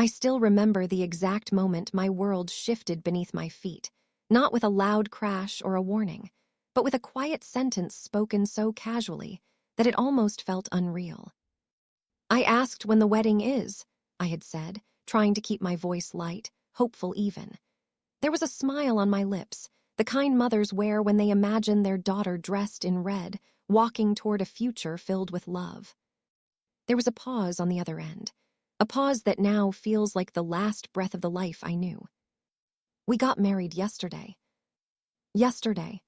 I still remember the exact moment my world shifted beneath my feet, not with a loud crash or a warning, but with a quiet sentence spoken so casually that it almost felt unreal. "I asked when the wedding is," I had said, trying to keep my voice light, hopeful even. There was a smile on my lips, the kind mothers wear when they imagine their daughter dressed in red, walking toward a future filled with love. There was a pause on the other end, a pause that now feels like the last breath of the life I knew. "We got married yesterday." Yesterday.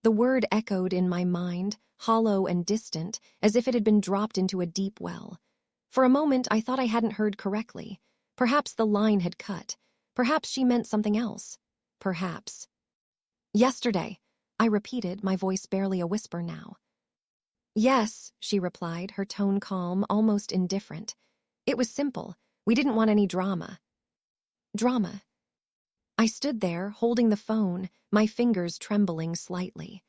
The word echoed in my mind, hollow and distant, as if it had been dropped into a deep well. For a moment, I thought I hadn't heard correctly. Perhaps the line had cut. Perhaps she meant something else. Perhaps. "Yesterday," I repeated, my voice barely a whisper now. "Yes," she replied, her tone calm, almost indifferent. "It was simple. We didn't want any drama." Drama. I stood there, holding the phone, my fingers trembling slightly.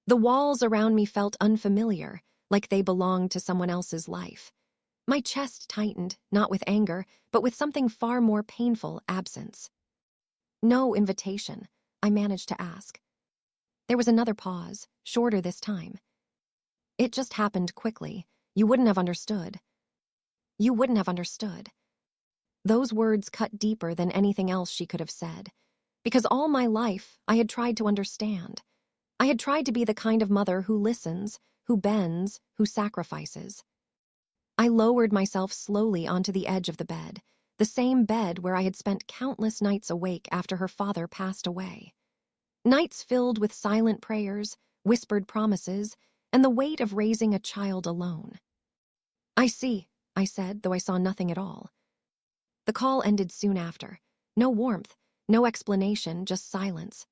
The walls around me felt unfamiliar, like they belonged to someone else's life. My chest tightened, not with anger, but with something far more painful: absence. "No invitation," I managed to ask. There was another pause, shorter this time. "It just happened quickly. You wouldn't have understood." You wouldn't have understood. Those words cut deeper than anything else she could have said. Because all my life, I had tried to understand. I had tried to be the kind of mother who listens, who bends, who sacrifices. I lowered myself slowly onto the edge of the bed, the same bed where I had spent countless nights awake after her father passed away. Nights filled with silent prayers, whispered promises, and the weight of raising a child alone. "I see," I said, though I saw nothing at all. The call ended soon after. No warmth, no explanation, just silence.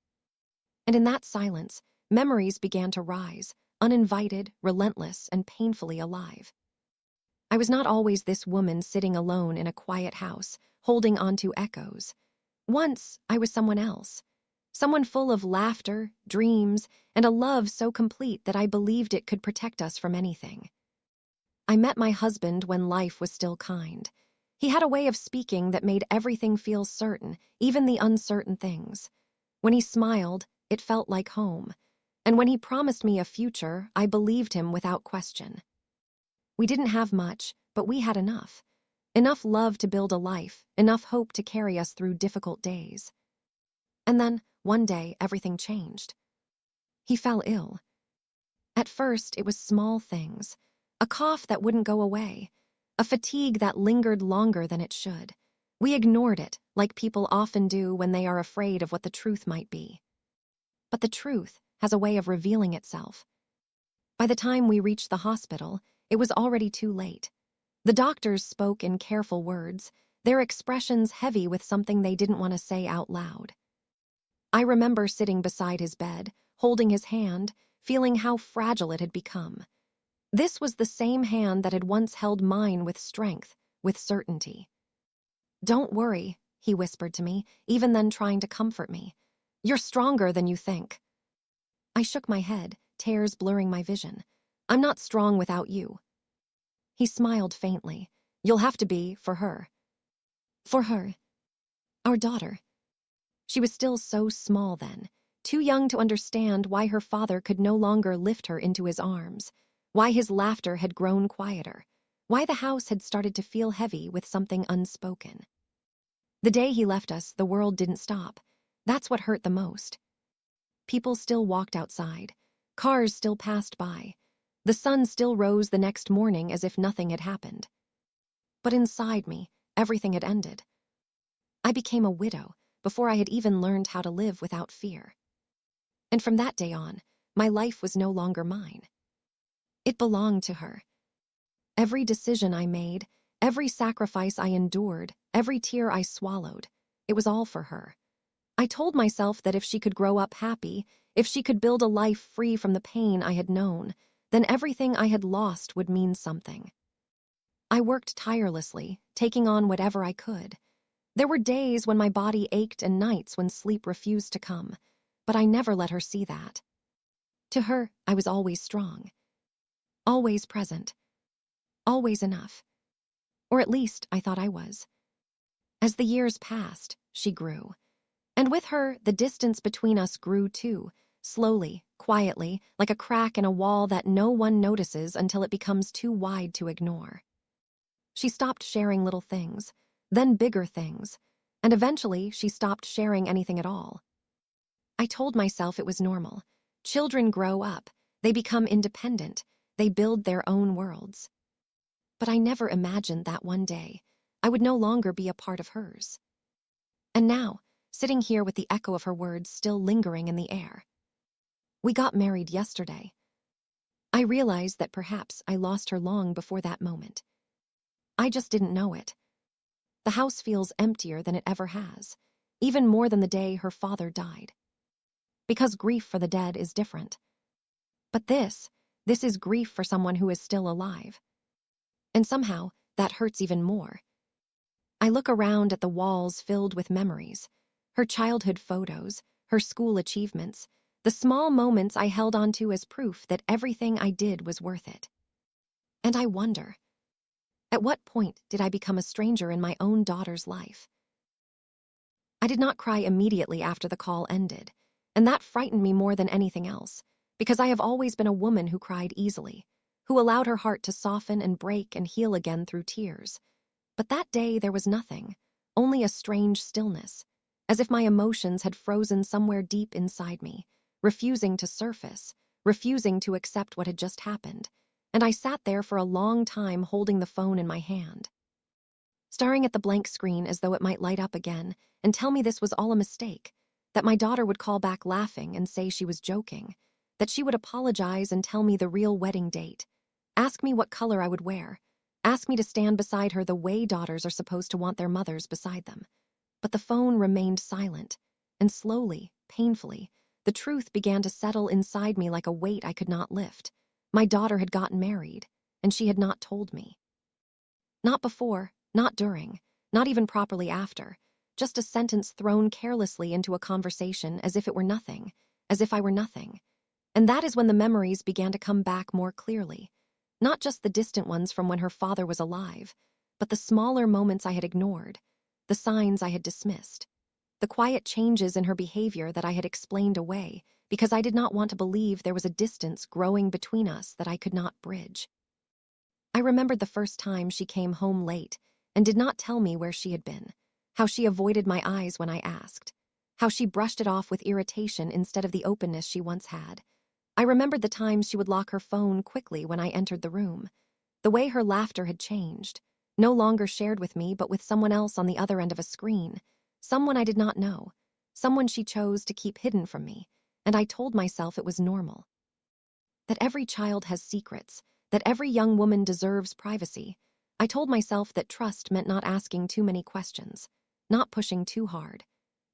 And in that silence, memories began to rise, uninvited, relentless, and painfully alive. I was not always this woman sitting alone in a quiet house, holding onto echoes. Once, I was someone else. Someone full of laughter, dreams, and a love so complete that I believed it could protect us from anything. I met my husband when life was still kind. He had a way of speaking that made everything feel certain, even the uncertain things. When he smiled, it felt like home. And when he promised me a future, I believed him without question. We didn't have much, but we had enough. Enough love to build a life, enough hope to carry us through difficult days. And then, one day, everything changed. He fell ill. At first, it was small things. A cough that wouldn't go away. A fatigue that lingered longer than it should. We ignored it, like people often do when they are afraid of what the truth might be. But the truth has a way of revealing itself. By the time we reached the hospital, it was already too late. The doctors spoke in careful words, their expressions heavy with something they didn't want to say out loud. I remember sitting beside his bed, holding his hand, feeling how fragile it had become. This was the same hand that had once held mine with strength, with certainty. "Don't worry," he whispered to me, even then trying to comfort me. "You're stronger than you think." I shook my head, tears blurring my vision. "I'm not strong without you." He smiled faintly. "You'll have to be, for her." For her. Our daughter. She was still so small then, too young to understand why her father could no longer lift her into his arms, why his laughter had grown quieter, why the house had started to feel heavy with something unspoken. The day he left us, the world didn't stop. That's what hurt the most. People still walked outside. Cars still passed by. The sun still rose the next morning as if nothing had happened. But inside me, everything had ended. I became a widow before I had even learned how to live without fear. And from that day on, my life was no longer mine. It belonged to her. Every decision I made, every sacrifice I endured, every tear I swallowed, it was all for her. I told myself that if she could grow up happy, if she could build a life free from the pain I had known, then everything I had lost would mean something. I worked tirelessly, taking on whatever I could. There were days when my body ached and nights when sleep refused to come, but I never let her see that. To her, I was always strong, always present, always enough. Or at least I thought I was. As the years passed, she grew. And with her, the distance between us grew too, slowly, quietly, like a crack in a wall that no one notices until it becomes too wide to ignore. She stopped sharing little things, then bigger things, and eventually she stopped sharing anything at all. I told myself it was normal. Children grow up, they become independent, they build their own worlds. But I never imagined that one day I would no longer be a part of hers. And now, sitting here with the echo of her words still lingering in the air. We got married yesterday. I realized that perhaps I lost her long before that moment. I just didn't know it. The house feels emptier than it ever has, even more than the day her father died. Because grief for the dead is different. But this is grief for someone who is still alive. And somehow, that hurts even more. I look around at the walls filled with memories, her childhood photos, her school achievements, the small moments I held onto as proof that everything I did was worth it. And I wonder, at what point did I become a stranger in my own daughter's life? I did not cry immediately after the call ended, and that frightened me more than anything else, because I have always been a woman who cried easily, who allowed her heart to soften and break and heal again through tears. But that day there was nothing, only a strange stillness, as if my emotions had frozen somewhere deep inside me, refusing to surface, refusing to accept what had just happened, and I sat there for a long time holding the phone in my hand, staring at the blank screen as though it might light up again and tell me this was all a mistake, that my daughter would call back laughing and say she was joking, that she would apologize and tell me the real wedding date, ask me what color I would wear, ask me to stand beside her the way daughters are supposed to want their mothers beside them. But the phone remained silent, and slowly, painfully, the truth began to settle inside me like a weight I could not lift. My daughter had gotten married, and she had not told me. Not before, not during, not even properly after, just a sentence thrown carelessly into a conversation as if it were nothing, as if I were nothing. And that is when the memories began to come back more clearly. Not just the distant ones from when her father was alive, but the smaller moments I had ignored, the signs I had dismissed, the quiet changes in her behavior that I had explained away because I did not want to believe there was a distance growing between us that I could not bridge. I remembered the first time she came home late and did not tell me where she had been, how she avoided my eyes when I asked, how she brushed it off with irritation instead of the openness she once had. I remembered the times she would lock her phone quickly when I entered the room, the way her laughter had changed, no longer shared with me but with someone else on the other end of a screen, someone I did not know, someone she chose to keep hidden from me, and I told myself it was normal. That every child has secrets, that every young woman deserves privacy. I told myself that trust meant not asking too many questions, not pushing too hard,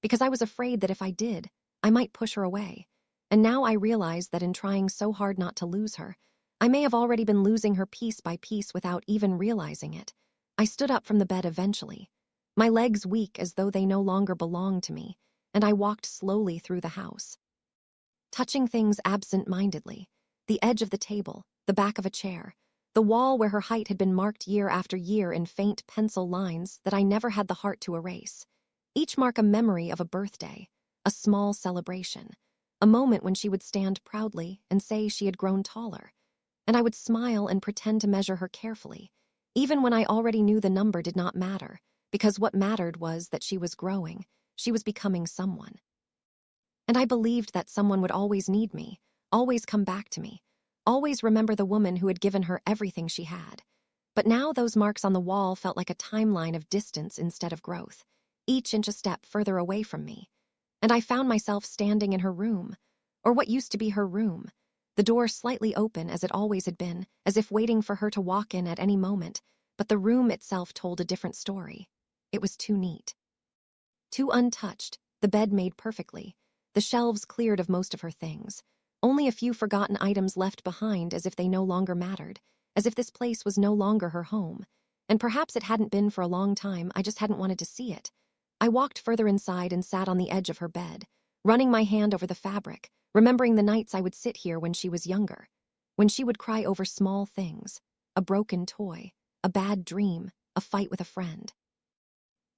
because I was afraid that if I did, I might push her away. And now I realize that in trying so hard not to lose her, I may have already been losing her piece by piece without even realizing it. I stood up from the bed eventually, my legs weak as though they no longer belonged to me, and I walked slowly through the house, touching things absent-mindedly, the edge of the table, the back of a chair, the wall where her height had been marked year after year in faint pencil lines that I never had the heart to erase, each mark a memory of a birthday, a small celebration, a moment when she would stand proudly and say she had grown taller, and I would smile and pretend to measure her carefully, even when I already knew the number did not matter, because what mattered was that she was growing, she was becoming someone. And I believed that someone would always need me, always come back to me, always remember the woman who had given her everything she had. But now those marks on the wall felt like a timeline of distance instead of growth, each inch a step further away from me. And I found myself standing in her room, or what used to be her room, the door slightly open as it always had been, as if waiting for her to walk in at any moment, but the room itself told a different story. It was too neat, too untouched, the bed made perfectly, the shelves cleared of most of her things, only a few forgotten items left behind as if they no longer mattered, as if this place was no longer her home. And perhaps it hadn't been for a long time, I just hadn't wanted to see it. I walked further inside and sat on the edge of her bed, running my hand over the fabric, remembering the nights I would sit here when she was younger, when she would cry over small things, a broken toy, a bad dream, a fight with a friend.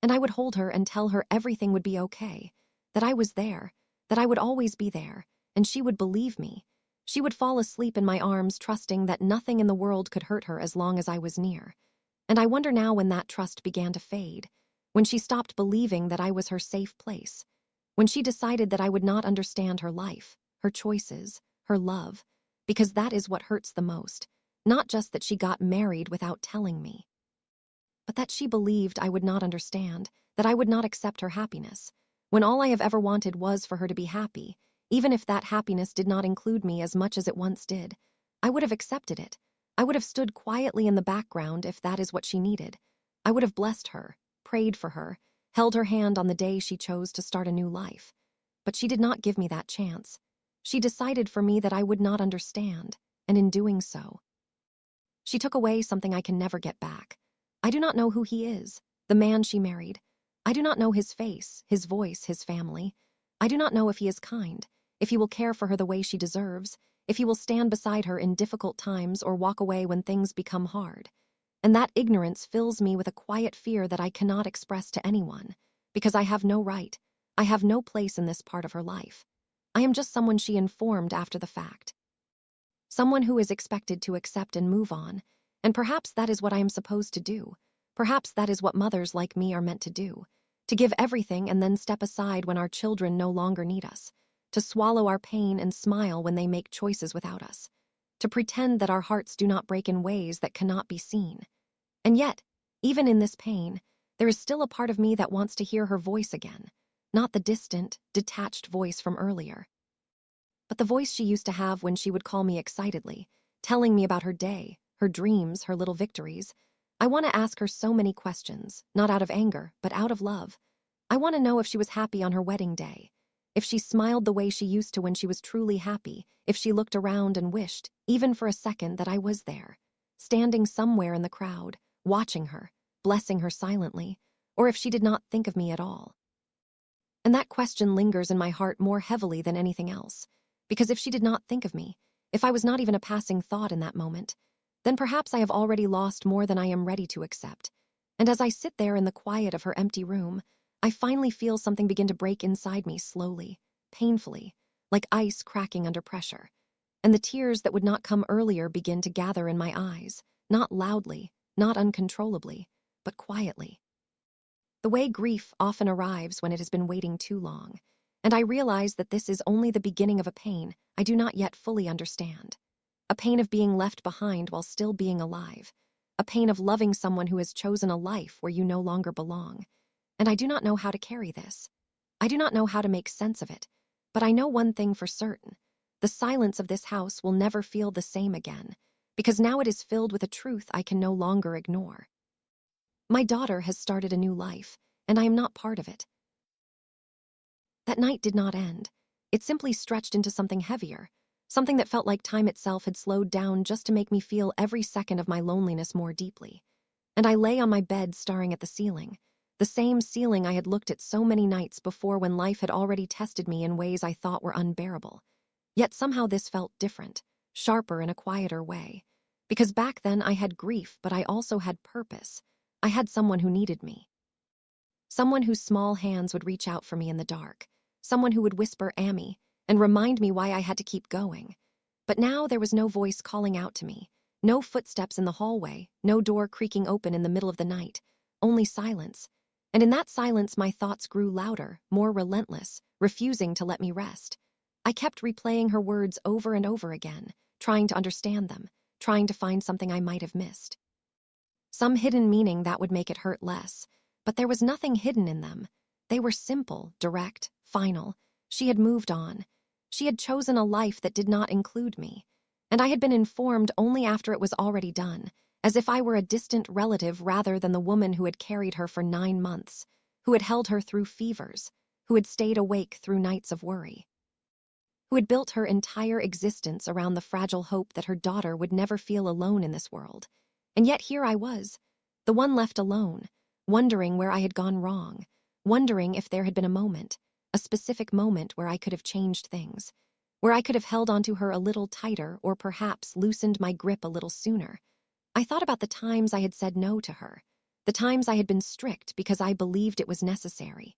And I would hold her and tell her everything would be okay, that I was there, that I would always be there, and she would believe me. She would fall asleep in my arms, trusting that nothing in the world could hurt her as long as I was near. And I wonder now when that trust began to fade, when she stopped believing that I was her safe place, when she decided that I would not understand her life, her choices, her love, because that is what hurts the most, not just that she got married without telling me, but that she believed I would not understand, that I would not accept her happiness, when all I have ever wanted was for her to be happy, even if that happiness did not include me as much as it once did. I would have accepted it. I would have stood quietly in the background if that is what she needed. I would have blessed her, prayed for her, held her hand on the day she chose to start a new life. But she did not give me that chance. She decided for me that I would not understand, and in doing so, she took away something I can never get back. I do not know who he is, the man she married. I do not know his face, his voice, his family. I do not know if he is kind, if he will care for her the way she deserves, if he will stand beside her in difficult times or walk away when things become hard. And that ignorance fills me with a quiet fear that I cannot express to anyone, because I have no right. I have no place in this part of her life. I am just someone she informed after the fact. Someone who is expected to accept and move on, and perhaps that is what I am supposed to do. Perhaps that is what mothers like me are meant to do, to give everything and then step aside when our children no longer need us, to swallow our pain and smile when they make choices without us, to pretend that our hearts do not break in ways that cannot be seen. And yet, even in this pain, there is still a part of me that wants to hear her voice again, not the distant, detached voice from earlier, but the voice she used to have when she would call me excitedly, telling me about her day, her dreams, her little victories. I want to ask her so many questions, not out of anger, but out of love. I want to know if she was happy on her wedding day, if she smiled the way she used to when she was truly happy, if she looked around and wished, even for a second, that I was there, standing somewhere in the crowd, watching her, blessing her silently, or if she did not think of me at all. And that question lingers in my heart more heavily than anything else. Because if she did not think of me, if I was not even a passing thought in that moment, then perhaps I have already lost more than I am ready to accept. And as I sit there in the quiet of her empty room, I finally feel something begin to break inside me slowly, painfully, like ice cracking under pressure. And the tears that would not come earlier begin to gather in my eyes, not loudly, not uncontrollably, but quietly. The way grief often arrives when it has been waiting too long. And I realize that this is only the beginning of a pain I do not yet fully understand. A pain of being left behind while still being alive. A pain of loving someone who has chosen a life where you no longer belong. And I do not know how to carry this. I do not know how to make sense of it. But I know one thing for certain. The silence of this house will never feel the same again, because now it is filled with a truth I can no longer ignore. My daughter has started a new life, and I am not part of it. That night did not end. It simply stretched into something heavier, something that felt like time itself had slowed down just to make me feel every second of my loneliness more deeply. And I lay on my bed staring at the ceiling, the same ceiling I had looked at so many nights before when life had already tested me in ways I thought were unbearable. Yet somehow this felt different, sharper in a quieter way. Because back then I had grief, but I also had purpose. I had someone who needed me. Someone whose small hands would reach out for me in the dark. Someone who would whisper "Amy" and remind me why I had to keep going. But now there was no voice calling out to me, no footsteps in the hallway, no door creaking open in the middle of the night, only silence. And in that silence my thoughts grew louder, more relentless, refusing to let me rest. I kept replaying her words over and over again, trying to understand them, trying to find something I might have missed. Some hidden meaning that would make it hurt less, but there was nothing hidden in them. They were simple, direct, final. She had moved on. She had chosen a life that did not include me. And I had been informed only after it was already done, as if I were a distant relative rather than the woman who had carried her for 9 months, who had held her through fevers, who had stayed awake through nights of worry, who had built her entire existence around the fragile hope that her daughter would never feel alone in this world. And yet here I was, the one left alone, wondering where I had gone wrong, wondering if there had been a moment, a specific moment where I could have changed things, where I could have held onto her a little tighter or perhaps loosened my grip a little sooner. I thought about the times I had said no to her, The times I had been strict because I believed it was necessary.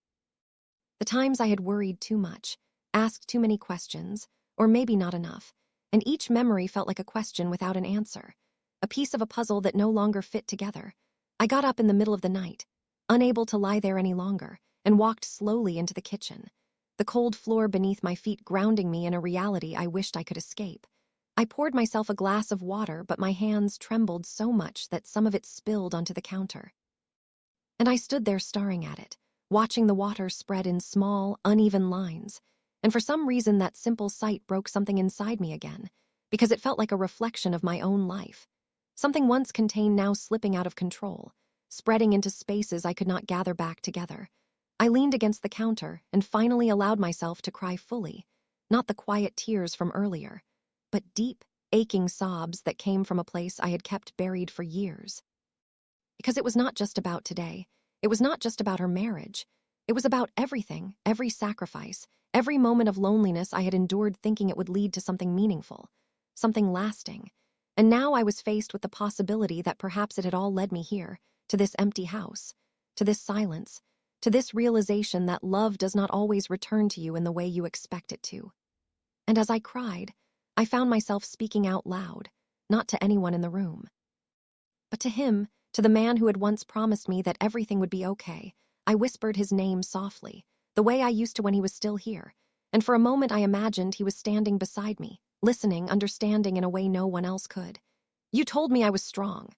The times I had worried too much, asked too many questions, or maybe not enough, and each memory felt like a question without an answer, a piece of a puzzle that no longer fit together. I got up in the middle of the night, unable to lie there any longer, and walked slowly into the kitchen, the cold floor beneath my feet grounding me in a reality I wished I could escape. I poured myself a glass of water, but my hands trembled so much that some of it spilled onto the counter. And I stood there staring at it, watching the water spread in small, uneven lines. And for some reason, that simple sight broke something inside me again, because it felt like a reflection of my own life. Something once contained now slipping out of control, spreading into spaces I could not gather back together. I leaned against the counter and finally allowed myself to cry fully, not the quiet tears from earlier, but deep, aching sobs that came from a place I had kept buried for years. Because it was not just about today. It was not just about her marriage. It was about everything, every sacrifice, every moment of loneliness I had endured thinking it would lead to something meaningful, something lasting. And now I was faced with the possibility that perhaps it had all led me here, to this empty house, to this silence, to this realization that love does not always return to you in the way you expect it to. And as I cried, I found myself speaking out loud, not to anyone in the room, but to him, to the man who had once promised me that everything would be okay. I whispered his name softly, the way I used to when he was still here, and for a moment I imagined he was standing beside me, listening, understanding in a way no one else could. "You told me I was strong,"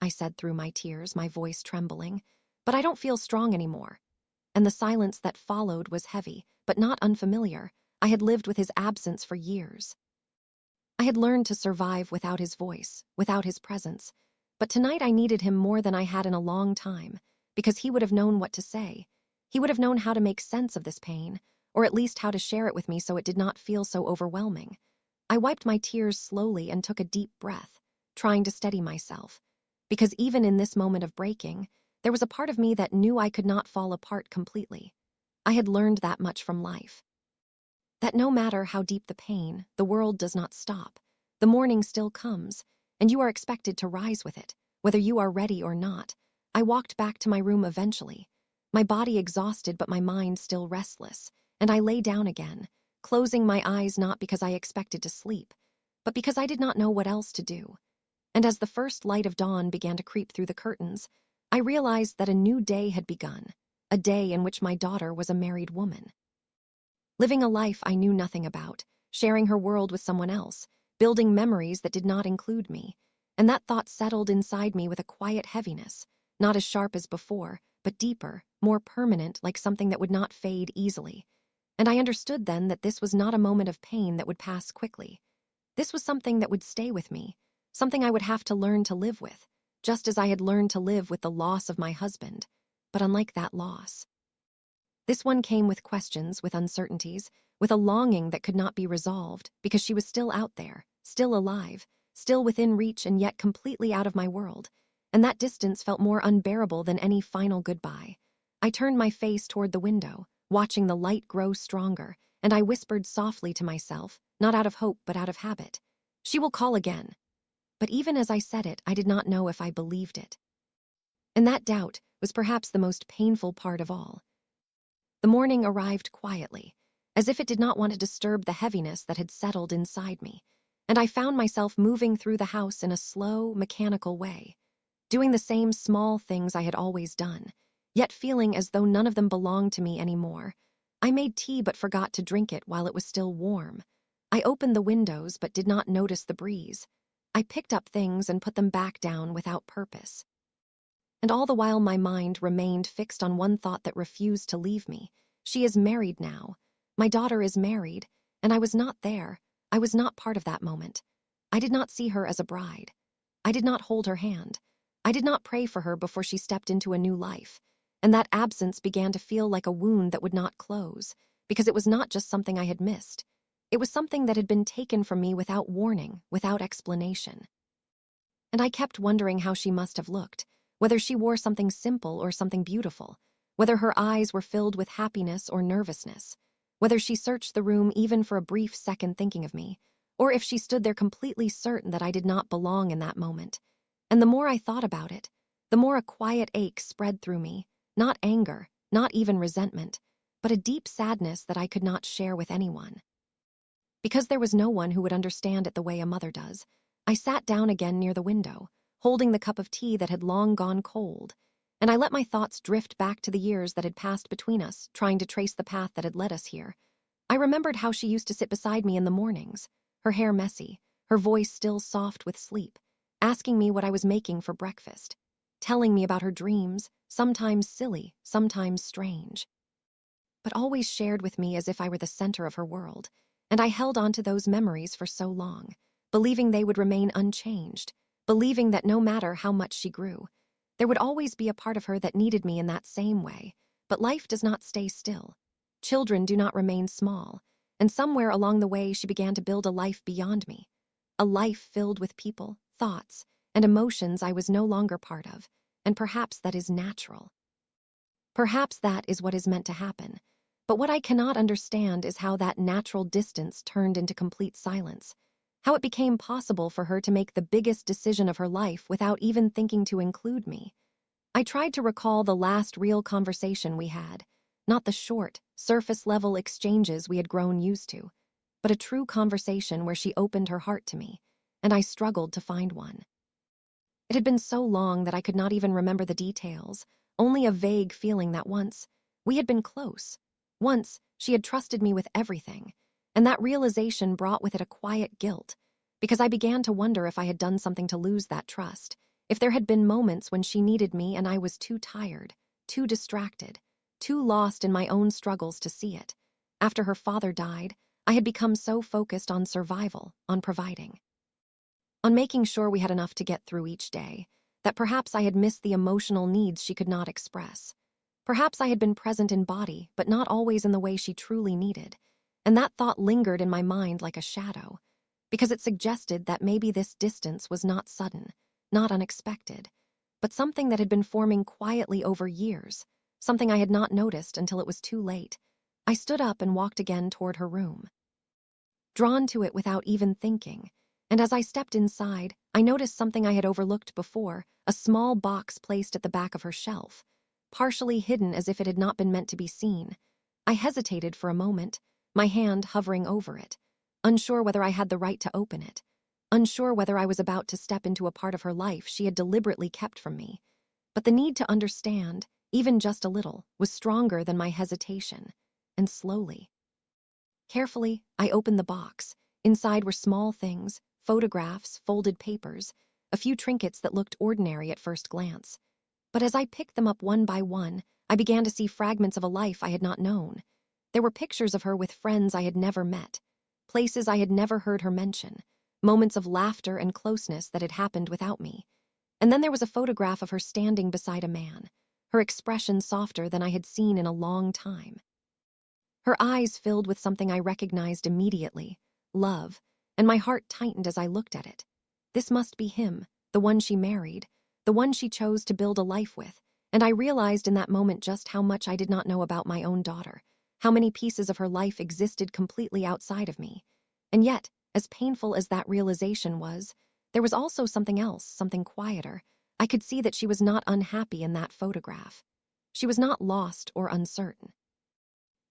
I said through my tears, my voice trembling, "but I don't feel strong anymore." And the silence that followed was heavy, but not unfamiliar. I had lived with his absence for years. I had learned to survive without his voice, without his presence. But tonight I needed him more than I had in a long time, because he would have known what to say. He would have known how to make sense of this pain, or at least how to share it with me so it did not feel so overwhelming. I wiped my tears slowly and took a deep breath, trying to steady myself. Because even in this moment of breaking, there was a part of me that knew I could not fall apart completely. I had learned that much from life. That no matter how deep the pain, the world does not stop. The morning still comes, and you are expected to rise with it, whether you are ready or not. I walked back to my room eventually, my body exhausted but my mind still restless, and I lay down again, closing my eyes not because I expected to sleep, but because I did not know what else to do. And as the first light of dawn began to creep through the curtains, I realized that a new day had begun, a day in which my daughter was a married woman. Living a life I knew nothing about, sharing her world with someone else, building memories that did not include me, and that thought settled inside me with a quiet heaviness, not as sharp as before, but deeper, more permanent, like something that would not fade easily. And I understood then that this was not a moment of pain that would pass quickly. This was something that would stay with me, something I would have to learn to live with, just as I had learned to live with the loss of my husband. But unlike that loss, this one came with questions, with uncertainties, with a longing that could not be resolved because she was still out there, still alive, still within reach and yet completely out of my world. And that distance felt more unbearable than any final goodbye. I turned my face toward the window, watching the light grow stronger, and I whispered softly to myself, not out of hope but out of habit, "She will call again." But even as I said it, I did not know if I believed it. And that doubt was perhaps the most painful part of all. The morning arrived quietly, as if it did not want to disturb the heaviness that had settled inside me, and I found myself moving through the house in a slow, mechanical way, doing the same small things I had always done, yet feeling as though none of them belonged to me anymore. I made tea but forgot to drink it while it was still warm. I opened the windows but did not notice the breeze. I picked up things and put them back down without purpose. And all the while my mind remained fixed on one thought that refused to leave me. She is married now. My daughter is married, and I was not there. I was not part of that moment. I did not see her as a bride. I did not hold her hand. I did not pray for her before she stepped into a new life. And that absence began to feel like a wound that would not close, because it was not just something I had missed. It was something that had been taken from me without warning, without explanation. And I kept wondering how she must have looked, whether she wore something simple or something beautiful, whether her eyes were filled with happiness or nervousness, whether she searched the room even for a brief second thinking of me, or if she stood there completely certain that I did not belong in that moment. And the more I thought about it, the more a quiet ache spread through me, not anger, not even resentment, but a deep sadness that I could not share with anyone. Because there was no one who would understand it the way a mother does, I sat down again near the window, holding the cup of tea that had long gone cold, and I let my thoughts drift back to the years that had passed between us, trying to trace the path that had led us here. I remembered how she used to sit beside me in the mornings, her hair messy, her voice still soft with sleep, asking me what I was making for breakfast, telling me about her dreams, sometimes silly, sometimes strange, but always shared with me as if I were the center of her world. And I held on to those memories for so long, believing they would remain unchanged, believing that no matter how much she grew, there would always be a part of her that needed me in that same way. But life does not stay still. Children do not remain small, and somewhere along the way she began to build a life beyond me, a life filled with people, thoughts, and emotions I was no longer part of, and perhaps that is natural. Perhaps that is what is meant to happen. But what I cannot understand is how that natural distance turned into complete silence, how it became possible for her to make the biggest decision of her life without even thinking to include me. I tried to recall the last real conversation we had, not the short, surface-level exchanges we had grown used to, but a true conversation where she opened her heart to me, and I struggled to find one. It had been so long that I could not even remember the details, only a vague feeling that once we had been close. Once she had trusted me with everything, and that realization brought with it a quiet guilt, because I began to wonder if I had done something to lose that trust, if there had been moments when she needed me and I was too tired, too distracted, too lost in my own struggles to see it. After her father died, I had become so focused on survival, on providing, on making sure we had enough to get through each day, that perhaps I had missed the emotional needs she could not express. Perhaps I had been present in body, but not always in the way she truly needed, and that thought lingered in my mind like a shadow, because it suggested that maybe this distance was not sudden, not unexpected, but something that had been forming quietly over years, something I had not noticed until it was too late. I stood up and walked again toward her room, drawn to it without even thinking, and as I stepped inside, I noticed something I had overlooked before, a small box placed at the back of her shelf, partially hidden as if it had not been meant to be seen. I hesitated for a moment, my hand hovering over it, unsure whether I had the right to open it, unsure whether I was about to step into a part of her life she had deliberately kept from me. But the need to understand, even just a little, was stronger than my hesitation, and slowly, carefully, I opened the box. Inside were small things, photographs, folded papers, a few trinkets that looked ordinary at first glance. But as I picked them up one by one, I began to see fragments of a life I had not known. There were pictures of her with friends I had never met, places I had never heard her mention, moments of laughter and closeness that had happened without me. And then there was a photograph of her standing beside a man, her expression softer than I had seen in a long time. Her eyes filled with something I recognized immediately, love, and my heart tightened as I looked at it. This must be him, the one she married, the one she chose to build a life with, and I realized in that moment just how much I did not know about my own daughter, how many pieces of her life existed completely outside of me. And yet, as painful as that realization was, there was also something else, something quieter. I could see that she was not unhappy in that photograph. She was not lost or uncertain.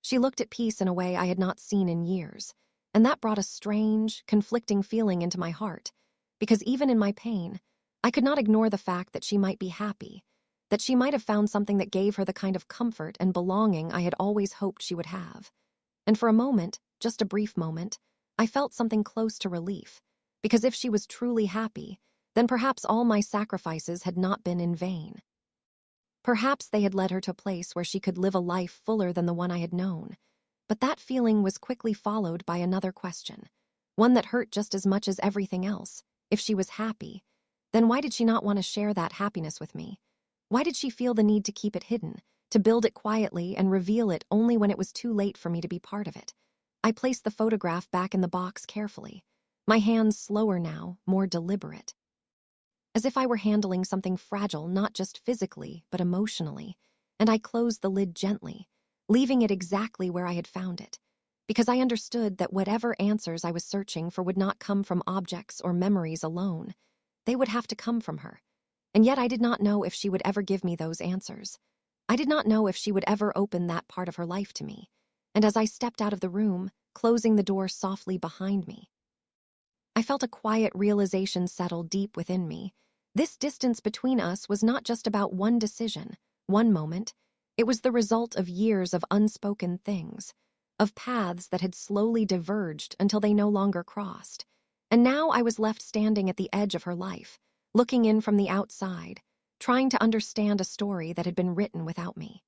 She looked at peace in a way I had not seen in years, and that brought a strange, conflicting feeling into my heart, because even in my pain, I could not ignore the fact that she might be happy, that she might have found something that gave her the kind of comfort and belonging I had always hoped she would have. And for a moment, just a brief moment, I felt something close to relief, because if she was truly happy, then perhaps all my sacrifices had not been in vain. Perhaps they had led her to a place where she could live a life fuller than the one I had known. But that feeling was quickly followed by another question, one that hurt just as much as everything else. If she was happy, then why did she not want to share that happiness with me? Why did she feel the need to keep it hidden, to build it quietly and reveal it only when it was too late for me to be part of it? I placed the photograph back in the box carefully, my hands slower now, more deliberate, as if I were handling something fragile not just physically, but emotionally, and I closed the lid gently, leaving it exactly where I had found it, because I understood that whatever answers I was searching for would not come from objects or memories alone. They would have to come from her. and yet I did not know if she would ever give me those answers. I did not know if she would ever open that part of her life to me. And as I stepped out of the room, closing the door softly behind me, I felt a quiet realization settle deep within me. This distance between us was not just about one decision, one moment. It was the result of years of unspoken things, of paths that had slowly diverged until they no longer crossed. And now I was left standing at the edge of her life, looking in from the outside, trying to understand a story that had been written without me.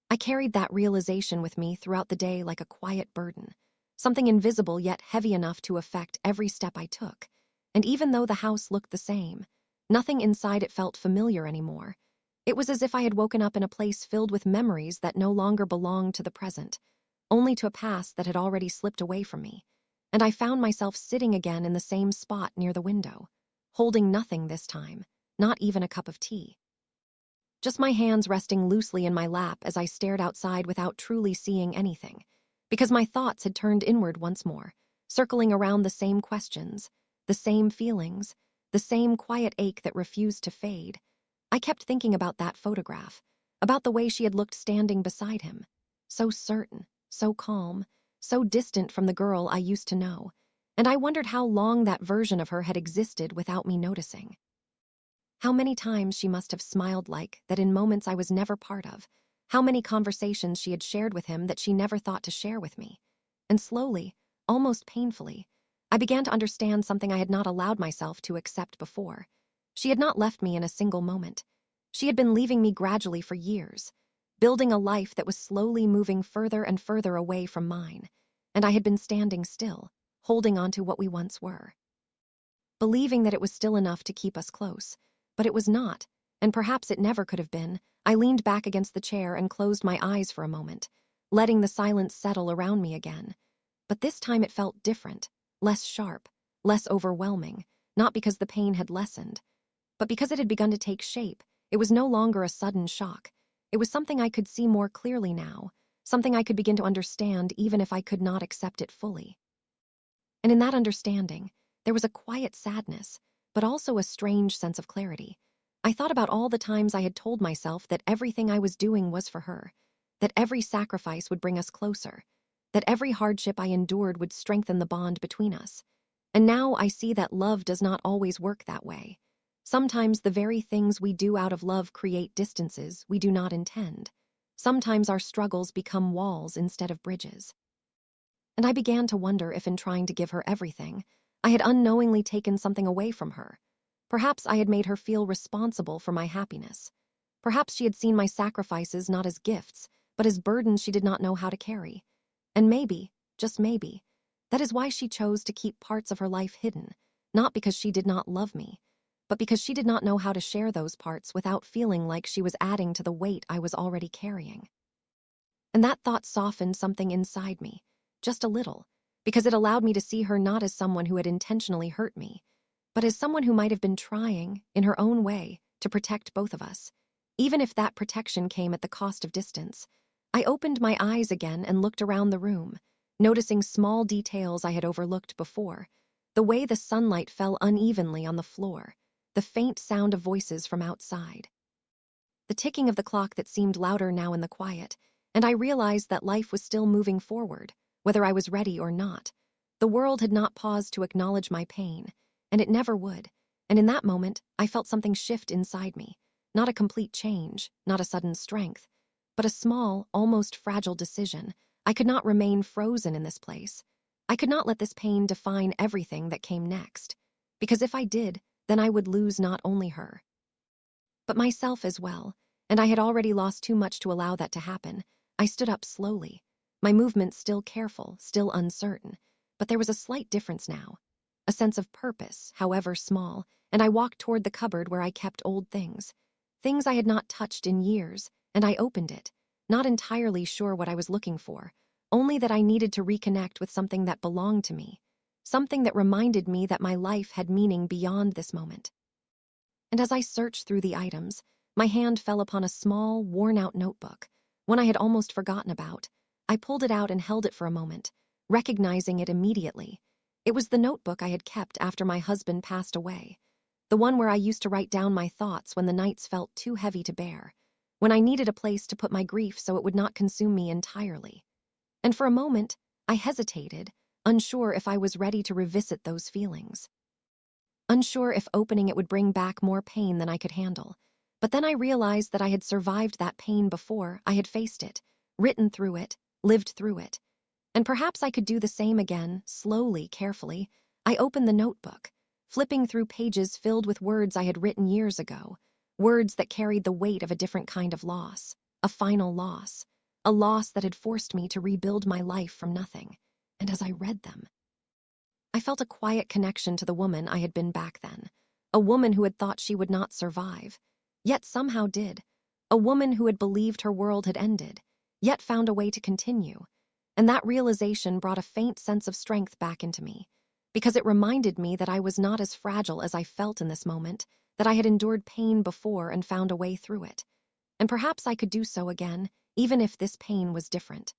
I carried that realization with me throughout the day like a quiet burden, something invisible yet heavy enough to affect every step I took. And even though the house looked the same, nothing inside it felt familiar anymore. It was as if I had woken up in a place filled with memories that no longer belonged to the present, only to a past that had already slipped away from me. And I found myself sitting again in the same spot near the window, holding nothing this time, not even a cup of tea. Just my hands resting loosely in my lap as I stared outside without truly seeing anything, because my thoughts had turned inward once more, circling around the same questions, the same feelings, the same quiet ache that refused to fade. I kept thinking about that photograph, about the way she had looked standing beside him, so certain, so calm, so distant from the girl I used to know, and I wondered how long that version of her had existed without me noticing. How many times she must have smiled like that in moments I was never part of, how many conversations she had shared with him that she never thought to share with me. And slowly, almost painfully, I began to understand something I had not allowed myself to accept before. She had not left me in a single moment. She had been leaving me gradually for years, building a life that was slowly moving further and further away from mine, and I had been standing still, holding on to what we once were, believing that it was still enough to keep us close. But it was not, and perhaps it never could have been. I leaned back against the chair and closed my eyes for a moment, letting the silence settle around me again. But this time it felt different, less sharp, less overwhelming, not because the pain had lessened, but because it had begun to take shape. It was no longer a sudden shock. It was something I could see more clearly now, something I could begin to understand even if I could not accept it fully. And in that understanding, there was a quiet sadness, but also a strange sense of clarity. I thought about all the times I had told myself that everything I was doing was for her, that every sacrifice would bring us closer, that every hardship I endured would strengthen the bond between us. And now I see that love does not always work that way. Sometimes the very things we do out of love create distances we do not intend. Sometimes our struggles become walls instead of bridges. And I began to wonder if in trying to give her everything, I had unknowingly taken something away from her. Perhaps I had made her feel responsible for my happiness. Perhaps she had seen my sacrifices not as gifts, but as burdens she did not know how to carry. And maybe, just maybe, that is why she chose to keep parts of her life hidden, not because she did not love me, but because she did not know how to share those parts without feeling like she was adding to the weight I was already carrying. And that thought softened something inside me, just a little, because it allowed me to see her not as someone who had intentionally hurt me, but as someone who might have been trying, in her own way, to protect both of us, even if that protection came at the cost of distance. I opened my eyes again and looked around the room, noticing small details I had overlooked before, the way the sunlight fell unevenly on the floor, the faint sound of voices from outside, the ticking of the clock that seemed louder now in the quiet, and I realized that life was still moving forward, whether I was ready or not. The world had not paused to acknowledge my pain, and it never would. And in that moment, I felt something shift inside me. Not a complete change, not a sudden strength, but a small, almost fragile decision. I could not remain frozen in this place. I could not let this pain define everything that came next. Because if I did, then I would lose not only her, but myself as well, and I had already lost too much to allow that to happen. I stood up slowly, my movements still careful, still uncertain, but there was a slight difference now, a sense of purpose, however small, and I walked toward the cupboard where I kept old things I had not touched in years, and I opened it, not entirely sure what I was looking for, only that I needed to reconnect with something that belonged to me, something that reminded me that my life had meaning beyond this moment. And as I searched through the items, my hand fell upon a small, worn-out notebook, one I had almost forgotten about. I pulled it out and held it for a moment, recognizing it immediately. It was the notebook I had kept after my husband passed away, The one where I used to write down my thoughts when the nights felt too heavy to bear, when I needed a place to put my grief so it would not consume me entirely. And for a moment, I hesitated, unsure if I was ready to revisit those feelings. Unsure if opening it would bring back more pain than I could handle. But then I realized that I had survived that pain before. I had faced it, written through it, lived through it. And perhaps I could do the same again, slowly, carefully. I opened the notebook, flipping through pages filled with words I had written years ago, words that carried the weight of a different kind of loss, a final loss, a loss that had forced me to rebuild my life from nothing. And as I read them, I felt a quiet connection to the woman I had been back then, a woman who had thought she would not survive, yet somehow did, a woman who had believed her world had ended, yet found a way to continue. And that realization brought a faint sense of strength back into me, because it reminded me that I was not as fragile as I felt in this moment, that I had endured pain before and found a way through it. And perhaps I could do so again, even if this pain was different.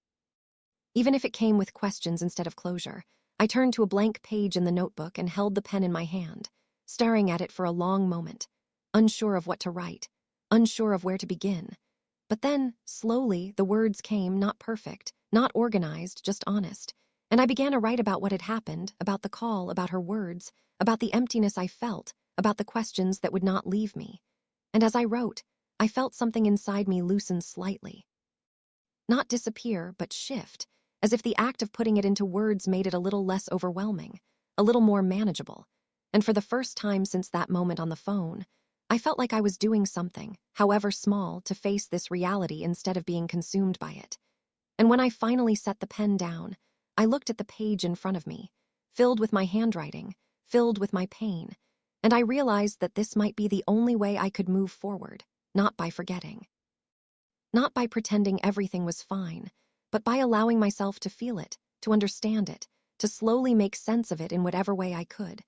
Even if it came with questions instead of closure. I turned to a blank page in the notebook and held the pen in my hand, staring at it for a long moment, unsure of what to write, unsure of where to begin. But then, slowly, the words came, not perfect, not organized, just honest. And I began to write about what had happened, about the call, about her words, about the emptiness I felt, about the questions that would not leave me. And as I wrote, I felt something inside me loosen slightly. Not disappear, but shift, as if the act of putting it into words made it a little less overwhelming, a little more manageable. And for the first time since that moment on the phone, I felt like I was doing something, however small, to face this reality instead of being consumed by it. And when I finally set the pen down, I looked at the page in front of me, filled with my handwriting, filled with my pain, and I realized that this might be the only way I could move forward, not by forgetting. Not by pretending everything was fine, but by allowing myself to feel it, to understand it, to slowly make sense of it in whatever way I could.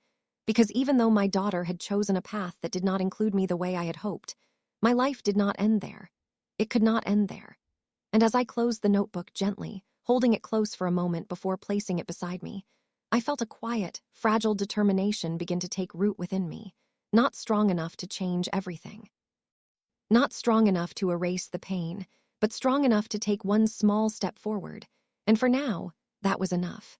Because even though my daughter had chosen a path that did not include me the way I had hoped, my life did not end there. It could not end there. And as I closed the notebook gently, holding it close for a moment before placing it beside me, I felt a quiet, fragile determination begin to take root within me, not strong enough to change everything. Not strong enough to erase the pain, but strong enough to take one small step forward. And for now, that was enough.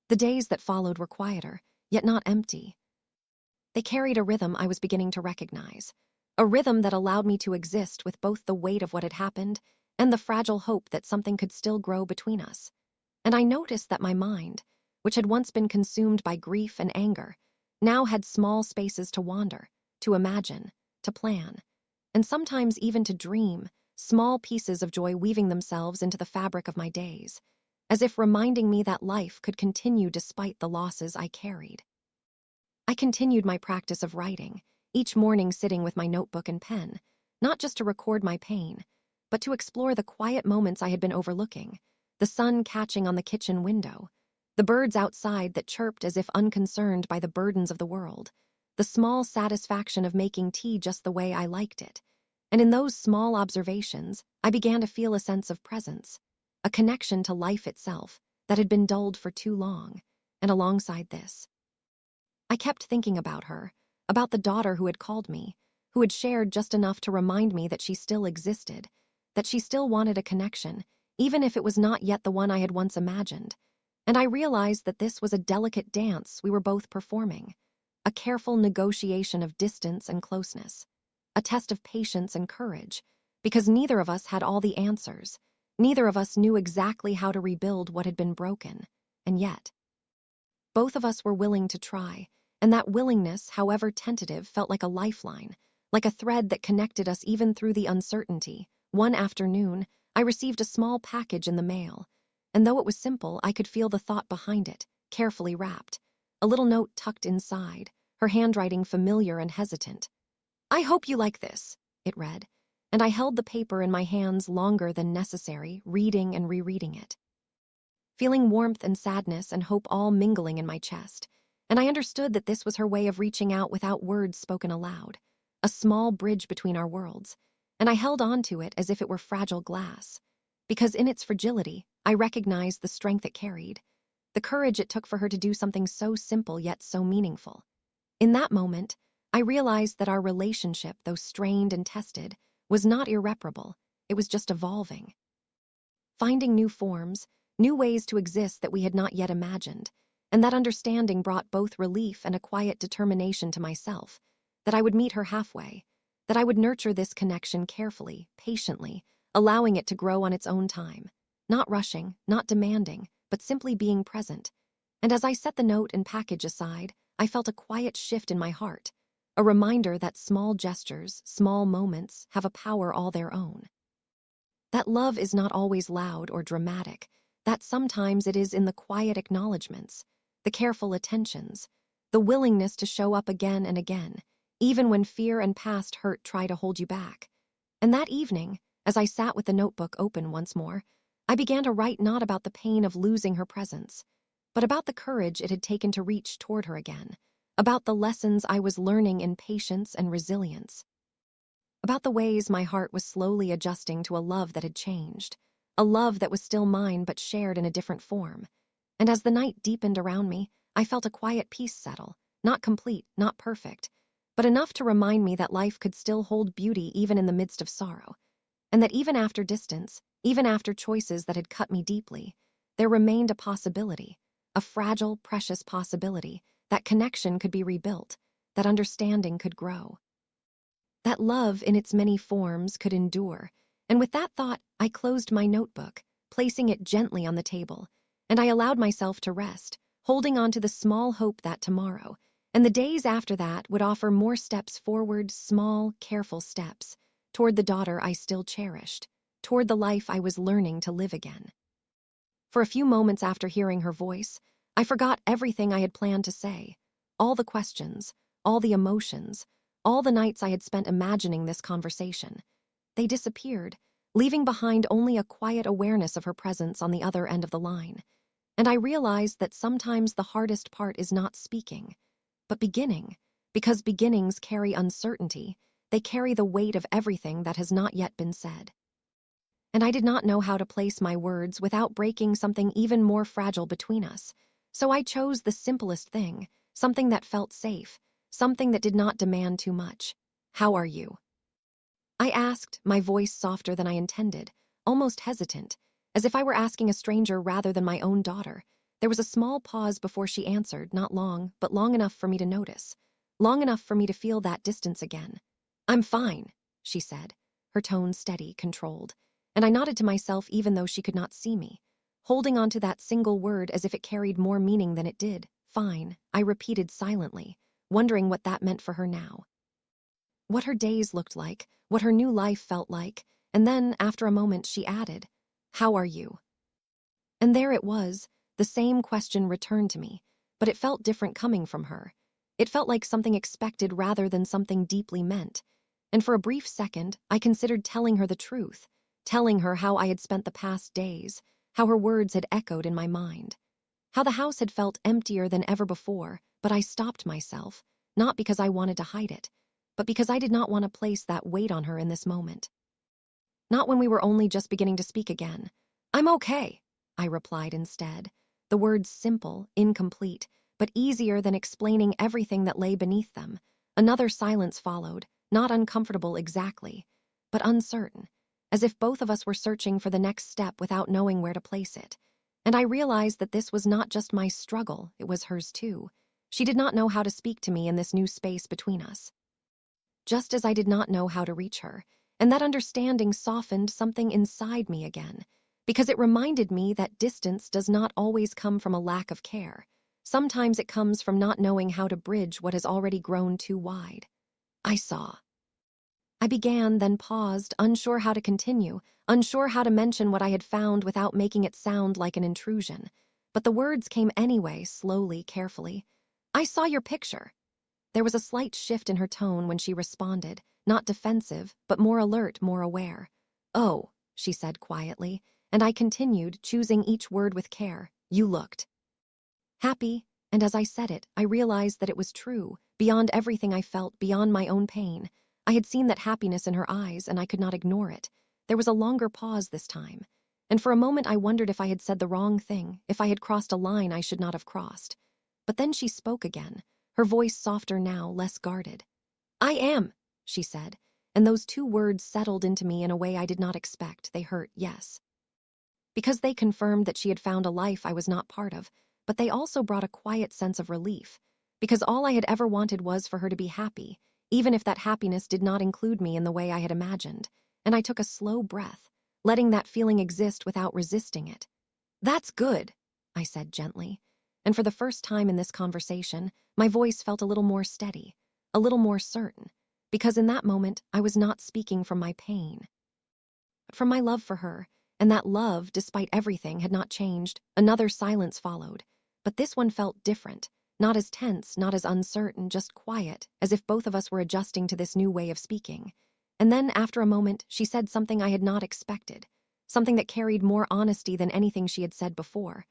The days that followed were quieter, yet not empty. They carried a rhythm I was beginning to recognize, a rhythm that allowed me to exist with both the weight of what had happened and the fragile hope that something could still grow between us. And I noticed that my mind, which had once been consumed by grief and anger, now had small spaces to wander, to imagine, to plan, and sometimes even to dream, small pieces of joy weaving themselves into the fabric of my days, as if reminding me that life could continue despite the losses I carried. I continued my practice of writing, each morning sitting with my notebook and pen, not just to record my pain, but to explore the quiet moments I had been overlooking, the sun catching on the kitchen window, the birds outside that chirped as if unconcerned by the burdens of the world, the small satisfaction of making tea just the way I liked it. And in those small observations, I began to feel a sense of presence, a connection to life itself that had been dulled for too long. And alongside this, I kept thinking about her, about the daughter who had called me, who had shared just enough to remind me that she still existed, that she still wanted a connection, even if it was not yet the one I had once imagined. And I realized that this was a delicate dance we were both performing, a careful negotiation of distance and closeness, a test of patience and courage, because neither of us had all the answers, neither of us knew exactly how to rebuild what had been broken, and yet, both of us were willing to try, and that willingness, however tentative, felt like a lifeline, like a thread that connected us even through the uncertainty. One afternoon, I received a small package in the mail, and though it was simple, I could feel the thought behind it, carefully wrapped, a little note tucked inside, her handwriting familiar and hesitant. "I hope you like this," it read, and I held the paper in my hands longer than necessary, reading and rereading it, feeling warmth and sadness and hope all mingling in my chest. And I understood that this was her way of reaching out without words spoken aloud, a small bridge between our worlds, and I held on to it as if it were fragile glass, because in its fragility, I recognized the strength it carried, the courage it took for her to do something so simple yet so meaningful. In that moment, I realized that our relationship, though strained and tested, was not irreparable. It was just evolving. Finding new forms, new ways to exist that we had not yet imagined, and that understanding brought both relief and a quiet determination to myself, that I would meet her halfway, that I would nurture this connection carefully, patiently, allowing it to grow on its own time, not rushing, not demanding, but simply being present. And as I set the note and package aside, I felt a quiet shift in my heart, a reminder that small gestures, small moments, have a power all their own. That love is not always loud or dramatic, that sometimes it is in the quiet acknowledgments, the careful attentions, the willingness to show up again and again, even when fear and past hurt try to hold you back. And that evening, as I sat with the notebook open once more, I began to write not about the pain of losing her presence, but about the courage it had taken to reach toward her again, about the lessons I was learning in patience and resilience, about the ways my heart was slowly adjusting to a love that had changed, a love that was still mine but shared in a different form. And as the night deepened around me, I felt a quiet peace settle, not complete, not perfect, but enough to remind me that life could still hold beauty even in the midst of sorrow, and that even after distance, even after choices that had cut me deeply, there remained a possibility, a fragile, precious possibility, that connection could be rebuilt, that understanding could grow, that love in its many forms could endure. And with that thought, I closed my notebook, placing it gently on the table, and I allowed myself to rest, holding on to the small hope that tomorrow, and the days after that, would offer more steps forward, small, careful steps, toward the daughter I still cherished, toward the life I was learning to live again. For a few moments after hearing her voice, I forgot everything I had planned to say, all the questions, all the emotions, all the nights I had spent imagining this conversation. They disappeared, leaving behind only a quiet awareness of her presence on the other end of the line. And I realized that sometimes the hardest part is not speaking, but beginning, because beginnings carry uncertainty, they carry the weight of everything that has not yet been said. And I did not know how to place my words without breaking something even more fragile between us. So I chose the simplest thing, something that felt safe, something that did not demand too much. How are you? I asked, my voice softer than I intended, almost hesitant, as if I were asking a stranger rather than my own daughter. There was a small pause before she answered, not long, but long enough for me to notice, long enough for me to feel that distance again. I'm fine, she said, her tone steady, controlled, and I nodded to myself even though she could not see me, holding on to that single word as if it carried more meaning than it did. Fine, I repeated silently, wondering what that meant for her now. What her days looked like, what her new life felt like, and then, after a moment, she added, "How are you?" And there it was, the same question returned to me, but it felt different coming from her. It felt like something expected rather than something deeply meant. And for a brief second, I considered telling her the truth, telling her how I had spent the past days, how her words had echoed in my mind, how the house had felt emptier than ever before, but I stopped myself, not because I wanted to hide it, but because I did not want to place that weight on her in this moment. Not when we were only just beginning to speak again. I'm okay, I replied instead, the words simple, incomplete, but easier than explaining everything that lay beneath them. Another silence followed, not uncomfortable exactly, but uncertain, as if both of us were searching for the next step without knowing where to place it. And I realized that this was not just my struggle, it was hers too. She did not know how to speak to me in this new space between us, just as I did not know how to reach her, and that understanding softened something inside me again, because it reminded me that distance does not always come from a lack of care. Sometimes it comes from not knowing how to bridge what has already grown too wide. I saw. I began, then paused, unsure how to continue, unsure how to mention what I had found without making it sound like an intrusion. But the words came anyway, slowly, carefully. I saw your picture. There was a slight shift in her tone when she responded, not defensive, but more alert, more aware. Oh, she said quietly, and I continued, choosing each word with care. You looked happy, and as I said it, I realized that it was true, beyond everything I felt, beyond my own pain. I had seen that happiness in her eyes, and I could not ignore it. There was a longer pause this time, and for a moment I wondered if I had said the wrong thing, if I had crossed a line I should not have crossed. But then she spoke again, her voice softer now, less guarded. I am, she said, and those two words settled into me in a way I did not expect. They hurt, yes, because they confirmed that she had found a life I was not part of, but they also brought a quiet sense of relief, because all I had ever wanted was for her to be happy, even if that happiness did not include me in the way I had imagined, and I took a slow breath, letting that feeling exist without resisting it. That's good, I said gently, and for the first time in this conversation, my voice felt a little more steady, a little more certain, because in that moment I was not speaking from my pain, but from my love for her, and that love, despite everything, had not changed. Another silence followed, but this one felt different, not as tense, not as uncertain, just quiet, as if both of us were adjusting to this new way of speaking. And then, after a moment, she said something I had not expected, something that carried more honesty than anything she had said before.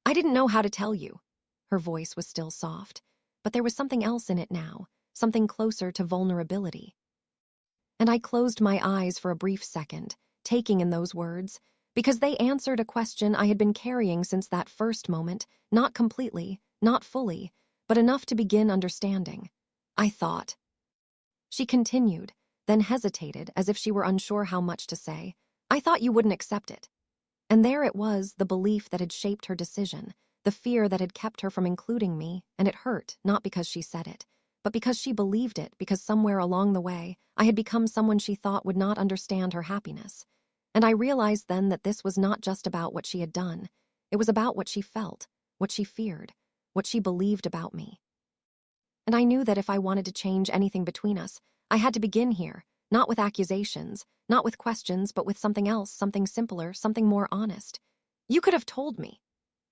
I didn't know how to tell you. Her voice was still soft, but there was something else in it now, something closer to vulnerability. And I closed my eyes for a brief second, taking in those words, because they answered a question I had been carrying since that first moment, not completely, not fully, but enough to begin understanding. I thought. She continued, then hesitated as if she were unsure how much to say. I thought you wouldn't accept it. And there it was, the belief that had shaped her decision, the fear that had kept her from including me, and it hurt, not because she said it, but because she believed it, because somewhere along the way, I had become someone she thought would not understand her happiness. And I realized then that this was not just about what she had done. It was about what she felt, what she feared, what she believed about me. And I knew that if I wanted to change anything between us, I had to begin here, not with accusations, not with questions, but with something else, something simpler, something more honest. You could have told me,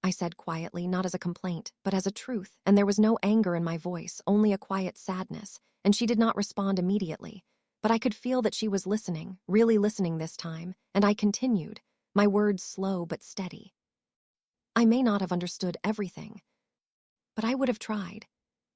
I said quietly, not as a complaint, but as a truth, and there was no anger in my voice, only a quiet sadness, and she did not respond immediately. But I could feel that she was listening, really listening this time, and I continued, my words slow but steady. I may not have understood everything, but I would have tried.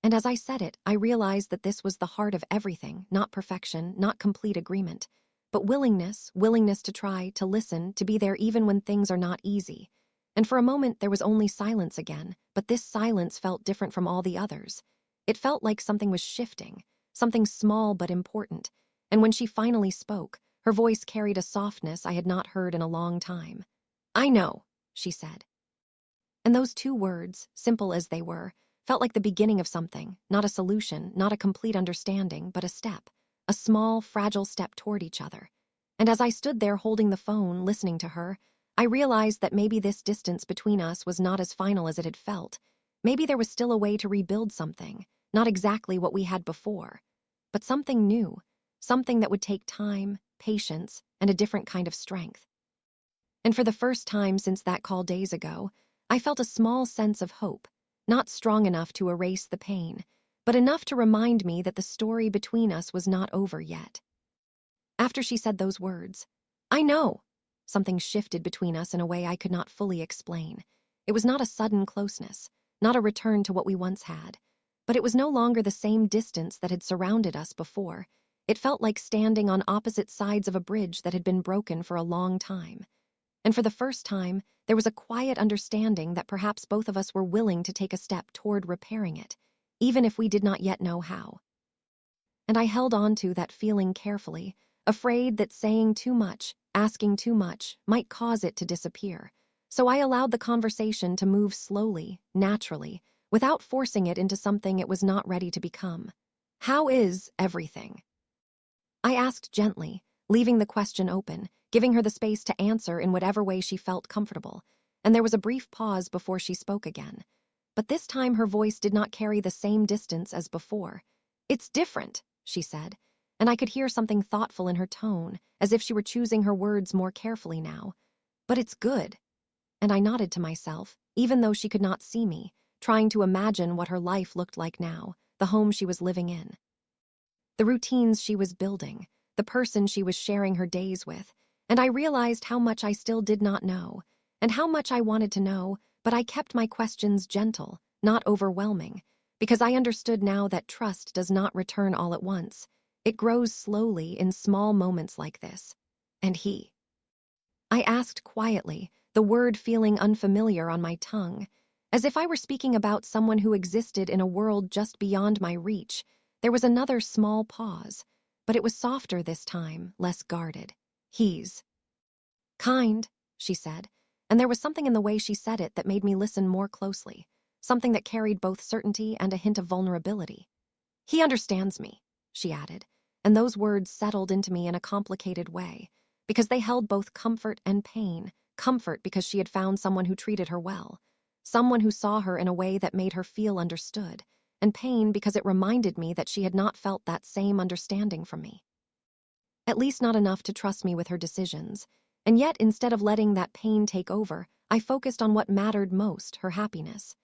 And as I said it, I realized that this was the heart of everything, not perfection, not complete agreement, but willingness to try, to listen, to be there even when things are not easy. And for a moment, there was only silence again, but this silence felt different from all the others. It felt like something was shifting, something small but important. And when she finally spoke, her voice carried a softness I had not heard in a long time. I know, she said. And those two words, simple as they were, felt like the beginning of something, not a solution, not a complete understanding, but a step, a small, fragile step toward each other. And as I stood there holding the phone, listening to her, I realized that maybe this distance between us was not as final as it had felt. Maybe there was still a way to rebuild something, not exactly what we had before, but something new, something that would take time, patience, and a different kind of strength. And for the first time since that call days ago, I felt a small sense of hope, not strong enough to erase the pain, but enough to remind me that the story between us was not over yet. After she said those words, I know, something shifted between us in a way I could not fully explain. It was not a sudden closeness, not a return to what we once had, but it was no longer the same distance that had surrounded us before. It felt like standing on opposite sides of a bridge that had been broken for a long time. And for the first time, there was a quiet understanding that perhaps both of us were willing to take a step toward repairing it, even if we did not yet know how. And I held on to that feeling carefully, afraid that saying too much, asking too much, might cause it to disappear. So I allowed the conversation to move slowly, naturally, without forcing it into something it was not ready to become. How is everything? I asked gently, leaving the question open, giving her the space to answer in whatever way she felt comfortable, and there was a brief pause before she spoke again. But this time her voice did not carry the same distance as before. It's different, she said, and I could hear something thoughtful in her tone, as if she were choosing her words more carefully now. But it's good. And I nodded to myself, even though she could not see me, trying to imagine what her life looked like now, the home she was living in, the routines she was building, the person she was sharing her days with, and I realized how much I still did not know, and how much I wanted to know, but I kept my questions gentle, not overwhelming, because I understood now that trust does not return all at once. It grows slowly in small moments like this. And he? I asked quietly, the word feeling unfamiliar on my tongue, as if I were speaking about someone who existed in a world just beyond my reach, There was another small pause, but it was softer this time, less guarded. "He's kind," she said, and there was something in the way she said it that made me listen more closely, something that carried both certainty and a hint of vulnerability. "He understands me," she added, and those words settled into me in a complicated way, because they held both comfort and pain. Comfort because she had found someone who treated her well, someone who saw her in a way that made her feel understood, and pain because it reminded me that she had not felt that same understanding from me. At least not enough to trust me with her decisions. And yet, instead of letting that pain take over, I focused on what mattered most, her happiness.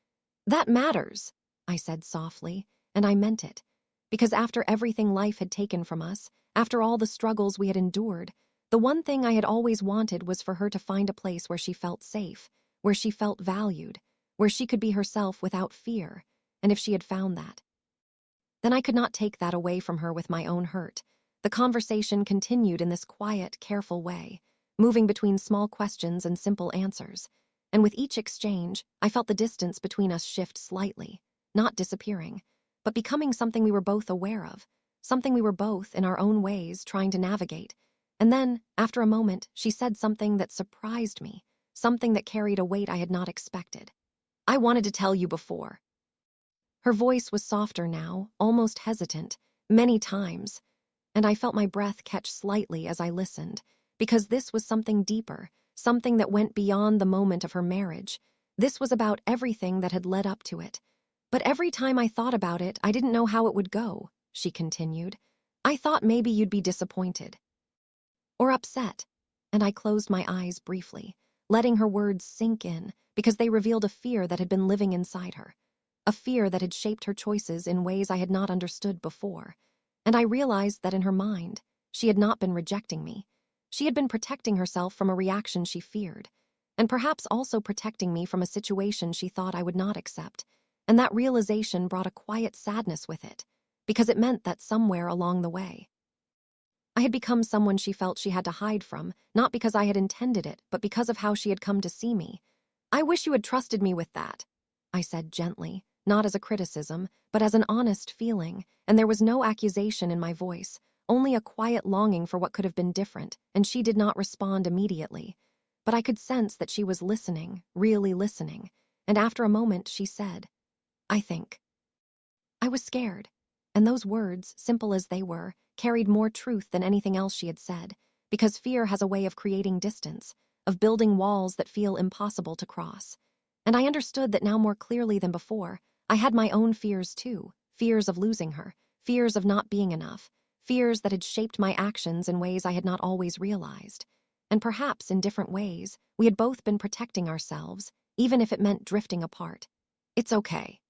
"That matters," I said softly, and I meant it. Because after everything life had taken from us, after all the struggles we had endured, the one thing I had always wanted was for her to find a place where she felt safe, where she felt valued, where she could be herself without fear. And if she had found that, then I could not take that away from her with my own hurt. The conversation continued in this quiet, careful way, moving between small questions and simple answers. And with each exchange, I felt the distance between us shift slightly, not disappearing, but becoming something we were both aware of, something we were both, in our own ways, trying to navigate. And then, after a moment, she said something that surprised me, something that carried a weight I had not expected. "I wanted to tell you before." Her voice was softer now, almost hesitant, many times, and I felt my breath catch slightly as I listened, because this was something deeper, something that went beyond the moment of her marriage. This was about everything that had led up to it. "But every time I thought about it, I didn't know how it would go," she continued. "I thought maybe you'd be disappointed or upset." And I closed my eyes briefly, letting her words sink in, because they revealed a fear that had been living inside her, a fear that had shaped her choices in ways I had not understood before. And I realized that in her mind, she had not been rejecting me. She had been protecting herself from a reaction she feared, and perhaps also protecting me from a situation she thought I would not accept. And that realization brought a quiet sadness with it, because it meant that somewhere along the way, I had become someone she felt she had to hide from, not because I had intended it, but because of how she had come to see me. "I wish you had trusted me with that," I said gently, not as a criticism, but as an honest feeling, and there was no accusation in my voice, only a quiet longing for what could have been different, and she did not respond immediately. But I could sense that she was listening, really listening, and after a moment she said, "I think." I was scared, and those words, simple as they were, carried more truth than anything else she had said, because fear has a way of creating distance, of building walls that feel impossible to cross. And I understood that now more clearly than before. I had my own fears too, fears of losing her, fears of not being enough, fears that had shaped my actions in ways I had not always realized. And perhaps in different ways, we had both been protecting ourselves, even if it meant drifting apart. "It's okay,"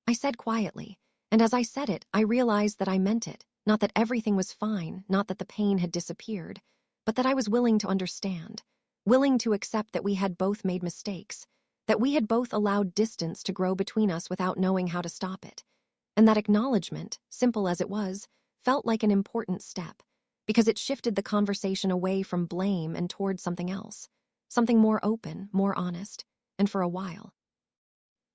I said quietly, and as I said it, I realized that I meant it, not that everything was fine, not that the pain had disappeared, but that I was willing to understand, willing to accept that we had both made mistakes, that we had both allowed distance to grow between us without knowing how to stop it. And that acknowledgement, simple as it was, felt like an important step, because it shifted the conversation away from blame and toward something else, something more open, more honest, and for a while,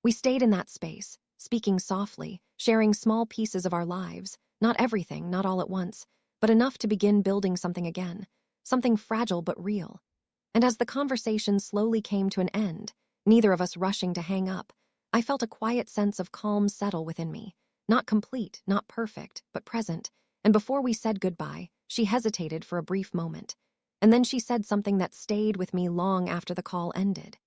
we stayed in that space, speaking softly, sharing small pieces of our lives, not everything, not all at once, but enough to begin building something again, something fragile but real. And as the conversation slowly came to an end, neither of us rushing to hang up, I felt a quiet sense of calm settle within me, not complete, not perfect, but present. And before we said goodbye, she hesitated for a brief moment, and then she said something that stayed with me long after the call ended.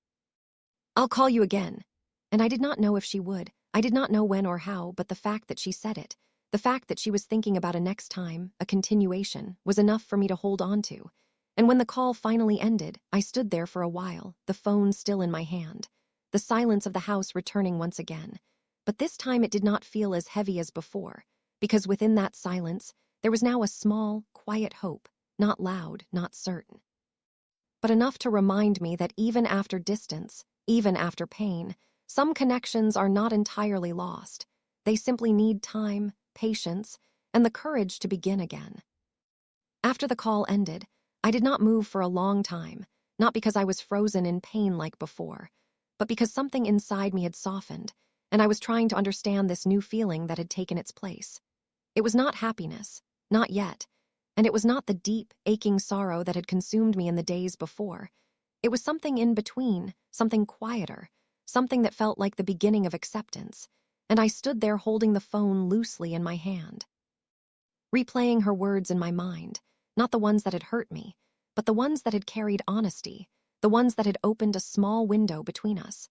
"I'll call you again." And I did not know if she would. I did not know when or how, but the fact that she said it, the fact that she was thinking about a next time, a continuation, was enough for me to hold on to. And when the call finally ended, I stood there for a while, the phone still in my hand, the silence of the house returning once again. But this time it did not feel as heavy as before, because within that silence, there was now a small, quiet hope, not loud, not certain, but enough to remind me that even after distance, even after pain, some connections are not entirely lost. They simply need time, patience, and the courage to begin again. After the call ended, I did not move for a long time, not because I was frozen in pain like before, but because something inside me had softened, and I was trying to understand this new feeling that had taken its place. It was not happiness, not yet, and it was not the deep, aching sorrow that had consumed me in the days before. It was something in between, something quieter, something that felt like the beginning of acceptance, and I stood there holding the phone loosely in my hand, replaying her words in my mind, not the ones that had hurt me, but the ones that had carried honesty, the ones that had opened a small window between us.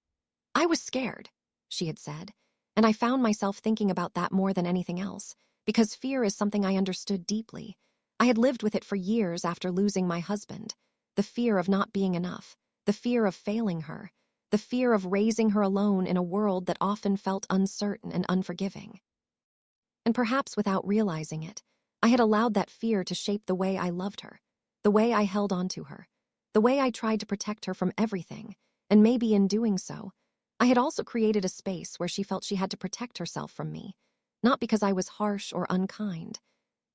"I was scared," she had said, and I found myself thinking about that more than anything else, because fear is something I understood deeply. I had lived with it for years after losing my husband. The fear of not being enough, the fear of failing her, the fear of raising her alone in a world that often felt uncertain and unforgiving. And perhaps without realizing it, I had allowed that fear to shape the way I loved her, the way I held on to her, the way I tried to protect her from everything, and maybe in doing so, I had also created a space where she felt she had to protect herself from me, not because I was harsh or unkind,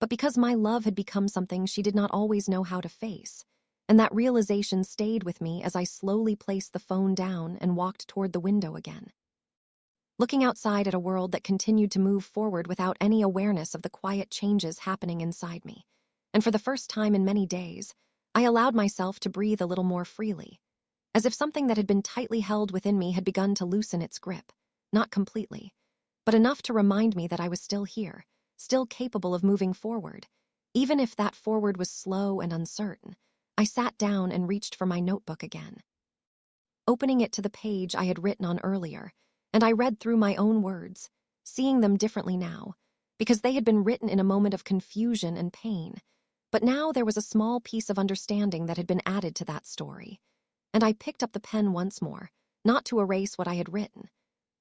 but because my love had become something she did not always know how to face, and that realization stayed with me as I slowly placed the phone down and walked toward the window again, looking outside at a world that continued to move forward without any awareness of the quiet changes happening inside me. And for the first time in many days, I allowed myself to breathe a little more freely, as if something that had been tightly held within me had begun to loosen its grip, not completely, but enough to remind me that I was still here, still capable of moving forward. Even if that forward was slow and uncertain, I sat down and reached for my notebook again, opening it to the page I had written on earlier, and I read through my own words, seeing them differently now, because they had been written in a moment of confusion and pain. But now there was a small piece of understanding that had been added to that story, and I picked up the pen once more, not to erase what I had written,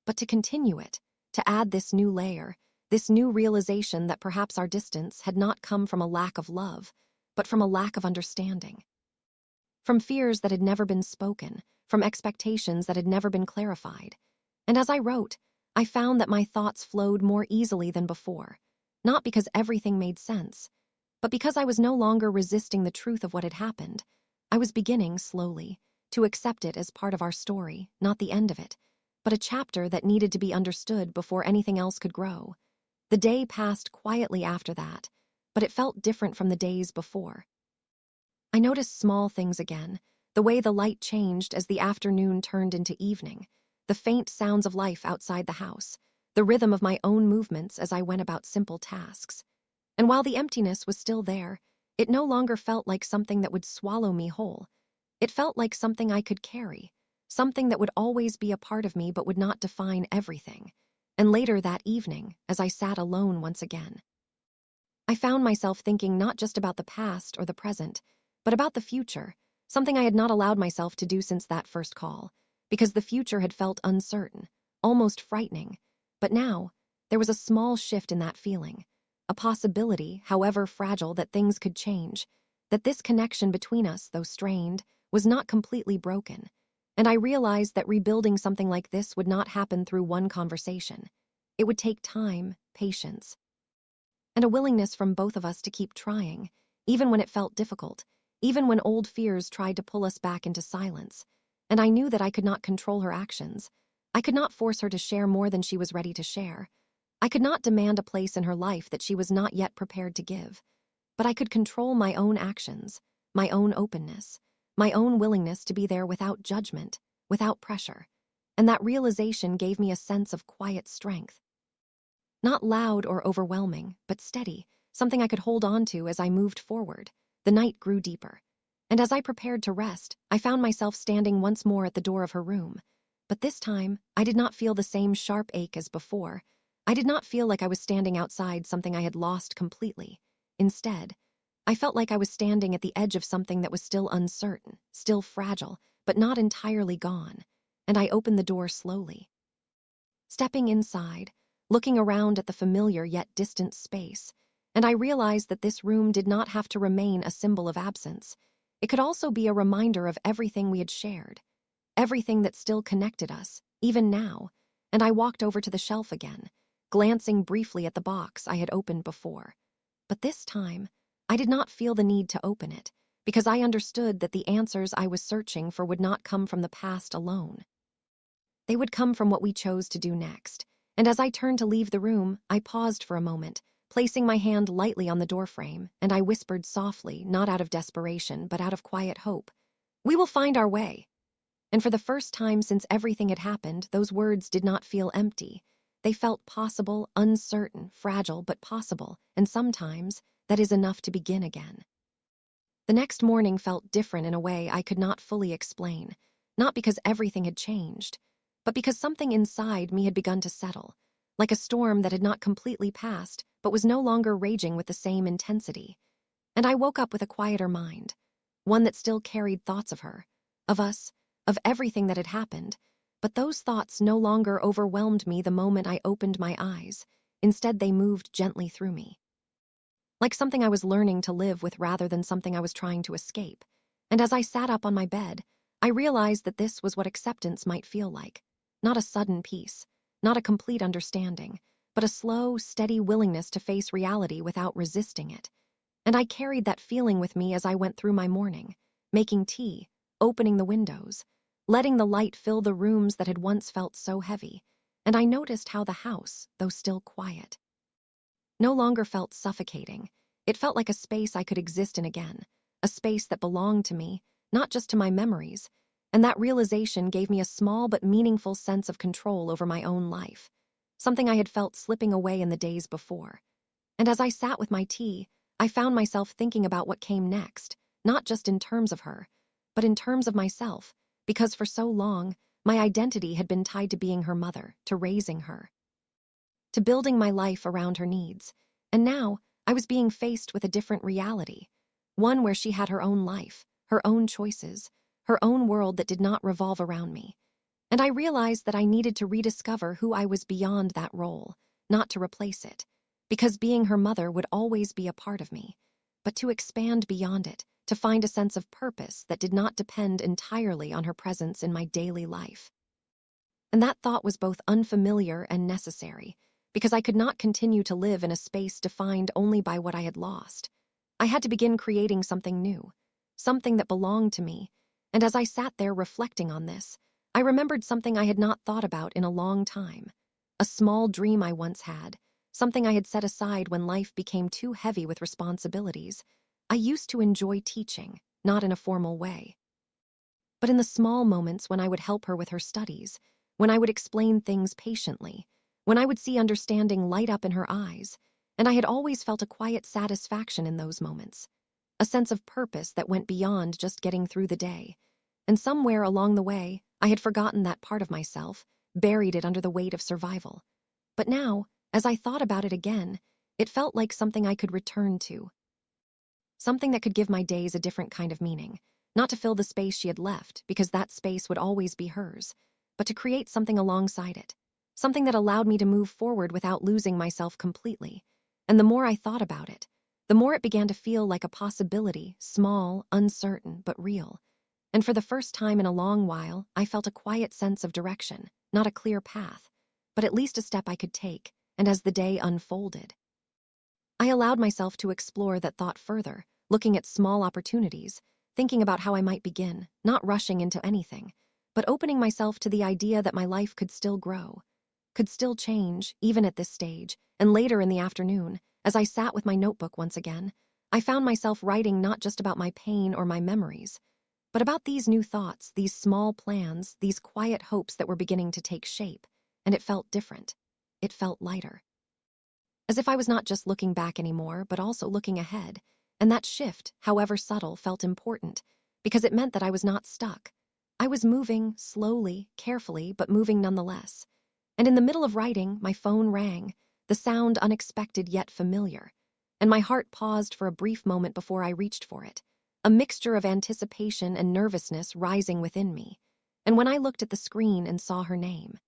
but to continue it, to add this new layer, this new realization that perhaps our distance had not come from a lack of love, but from a lack of understanding. From fears that had never been spoken, from expectations that had never been clarified. And as I wrote, I found that my thoughts flowed more easily than before, not because everything made sense, but because I was no longer resisting the truth of what had happened. I was beginning, slowly, to accept it as part of our story, not the end of it, but a chapter that needed to be understood before anything else could grow. The day passed quietly after that, but it felt different from the days before. I noticed small things again, the way the light changed as the afternoon turned into evening, the faint sounds of life outside the house, the rhythm of my own movements as I went about simple tasks. And while the emptiness was still there, it no longer felt like something that would swallow me whole. It felt like something I could carry, something that would always be a part of me but would not define everything. And later that evening, as I sat alone once again, I found myself thinking not just about the past or the present, but about the future, something I had not allowed myself to do since that first call, because the future had felt uncertain, almost frightening. But now, there was a small shift in that feeling, a possibility, however fragile, that things could change, that this connection between us, though strained, was not completely broken. And I realized that rebuilding something like this would not happen through one conversation. It would take time, patience, and a willingness from both of us to keep trying, even when it felt difficult, even when old fears tried to pull us back into silence. And I knew that I could not control her actions. I could not force her to share more than she was ready to share. I could not demand a place in her life that she was not yet prepared to give. But I could control my own actions, my own openness, my own willingness to be there without judgment, without pressure. And that realization gave me a sense of quiet strength. Not loud or overwhelming, but steady, something I could hold on to as I moved forward. The night grew deeper, and as I prepared to rest, I found myself standing once more at the door of her room. But this time, I did not feel the same sharp ache as before. I did not feel like I was standing outside something I had lost completely. Instead, I felt like I was standing at the edge of something that was still uncertain, still fragile, but not entirely gone. And I opened the door slowly, stepping inside, looking around at the familiar yet distant space, and I realized that this room did not have to remain a symbol of absence. It could also be a reminder of everything we had shared, everything that still connected us, even now. And I walked over to the shelf again, glancing briefly at the box I had opened before. But this time, I did not feel the need to open it, because I understood that the answers I was searching for would not come from the past alone. They would come from what we chose to do next. And as I turned to leave the room, I paused for a moment, placing my hand lightly on the doorframe, and I whispered softly, not out of desperation, but out of quiet hope, "We will find our way." And for the first time since everything had happened, those words did not feel empty. They felt possible, uncertain, fragile, but possible, and sometimes that is enough to begin again. The next morning felt different in a way I could not fully explain, not because everything had changed, but because something inside me had begun to settle, like a storm that had not completely passed, but was no longer raging with the same intensity. And I woke up with a quieter mind, one that still carried thoughts of her, of us, of everything that had happened, but those thoughts no longer overwhelmed me the moment I opened my eyes. Instead, they moved gently through me, like something I was learning to live with rather than something I was trying to escape. And as I sat up on my bed, I realized that this was what acceptance might feel like. Not a sudden peace, not a complete understanding, but a slow, steady willingness to face reality without resisting it. And I carried that feeling with me as I went through my morning, making tea, opening the windows, letting the light fill the rooms that had once felt so heavy. And I noticed how the house, though still quiet, no longer felt suffocating. It felt like a space I could exist in again, a space that belonged to me, not just to my memories. And that realization gave me a small but meaningful sense of control over my own life, something I had felt slipping away in the days before. And as I sat with my tea, I found myself thinking about what came next, not just in terms of her, but in terms of myself, because for so long, my identity had been tied to being her mother, to raising her, to building my life around her needs. And now, I was being faced with a different reality, one where she had her own life, her own choices, her own world that did not revolve around me. And I realized that I needed to rediscover who I was beyond that role, not to replace it, because being her mother would always be a part of me, but to expand beyond it, to find a sense of purpose that did not depend entirely on her presence in my daily life. And that thought was both unfamiliar and necessary, because I could not continue to live in a space defined only by what I had lost. I had to begin creating something new, something that belonged to me. And as I sat there reflecting on this, I remembered something I had not thought about in a long time. A small dream I once had, something I had set aside when life became too heavy with responsibilities. I used to enjoy teaching, not in a formal way, but in the small moments when I would help her with her studies, when I would explain things patiently, when I would see understanding light up in her eyes. And I had always felt a quiet satisfaction in those moments, a sense of purpose that went beyond just getting through the day. And somewhere along the way, I had forgotten that part of myself, buried it under the weight of survival. But now, as I thought about it again, it felt like something I could return to, something that could give my days a different kind of meaning, not to fill the space she had left, because that space would always be hers, but to create something alongside it, something that allowed me to move forward without losing myself completely. And the more I thought about it, the more it began to feel like a possibility, small, uncertain, but real. And for the first time in a long while, I felt a quiet sense of direction, not a clear path, but at least a step I could take. And as the day unfolded, I allowed myself to explore that thought further, looking at small opportunities, thinking about how I might begin, not rushing into anything, but opening myself to the idea that my life could still grow, could still change, even at this stage. And later in the afternoon, as I sat with my notebook once again, I found myself writing not just about my pain or my memories, but about these new thoughts, these small plans, these quiet hopes that were beginning to take shape. And it felt different. It felt lighter, as if I was not just looking back anymore, but also looking ahead. And that shift, however subtle, felt important, because it meant that I was not stuck. I was moving, slowly, carefully, but moving nonetheless. And in the middle of writing, my phone rang, the sound unexpected yet familiar, and my heart paused for a brief moment before I reached for it, a mixture of anticipation and nervousness rising within me. And when I looked at the screen and saw her name,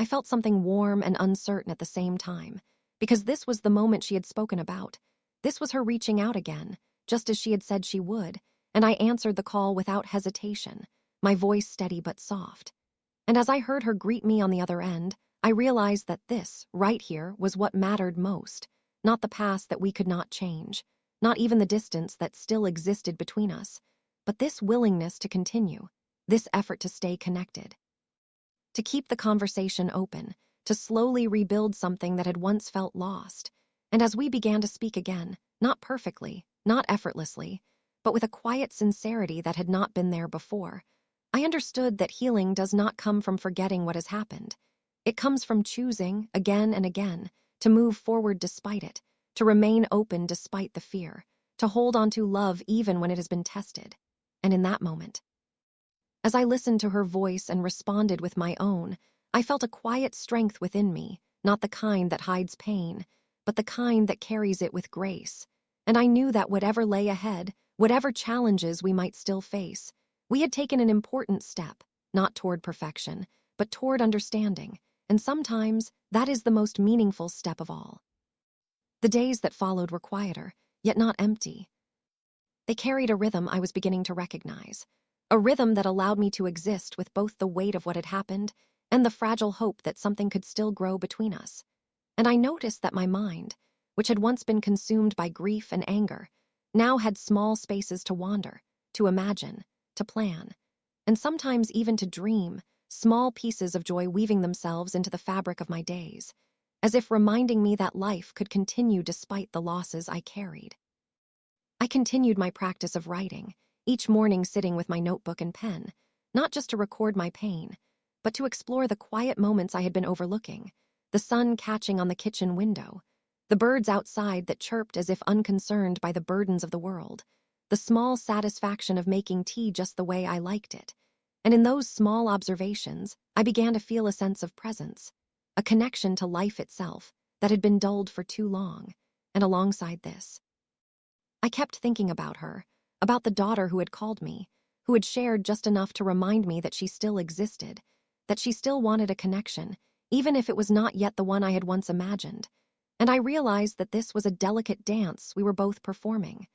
I felt something warm and uncertain at the same time, because this was the moment she had spoken about. This was her reaching out again, just as she had said she would, and I answered the call without hesitation, my voice steady but soft. And as I heard her greet me on the other end, I realized that this, right here, was what mattered most, not the past that we could not change, not even the distance that still existed between us, but this willingness to continue, this effort to stay connected, to keep the conversation open, to slowly rebuild something that had once felt lost. And as we began to speak again, not perfectly, not effortlessly, but with a quiet sincerity that had not been there before, I understood that healing does not come from forgetting what has happened. It comes from choosing, again and again, to move forward despite it, to remain open despite the fear, to hold on to love even when it has been tested. And in that moment, as I listened to her voice and responded with my own, I felt a quiet strength within me, not the kind that hides pain, but the kind that carries it with grace. And I knew that whatever lay ahead, whatever challenges we might still face, we had taken an important step, not toward perfection, but toward understanding, and sometimes that is the most meaningful step of all. The days that followed were quieter, yet not empty. They carried a rhythm I was beginning to recognize, a rhythm that allowed me to exist with both the weight of what had happened and the fragile hope that something could still grow between us. And I noticed that my mind, which had once been consumed by grief and anger, now had small spaces to wander, to imagine, to plan, and sometimes even to dream, small pieces of joy weaving themselves into the fabric of my days, as if reminding me that life could continue despite the losses I carried. I continued my practice of writing, each morning sitting with my notebook and pen, not just to record my pain, but to explore the quiet moments I had been overlooking, the sun catching on the kitchen window, the birds outside that chirped as if unconcerned by the burdens of the world, the small satisfaction of making tea just the way I liked it. And in those small observations, I began to feel a sense of presence, a connection to life itself that had been dulled for too long. And alongside this, I kept thinking about her, about the daughter who had called me, who had shared just enough to remind me that she still existed, that she still wanted a connection, even if it was not yet the one I had once imagined. And I realized that this was a delicate dance we were both performing,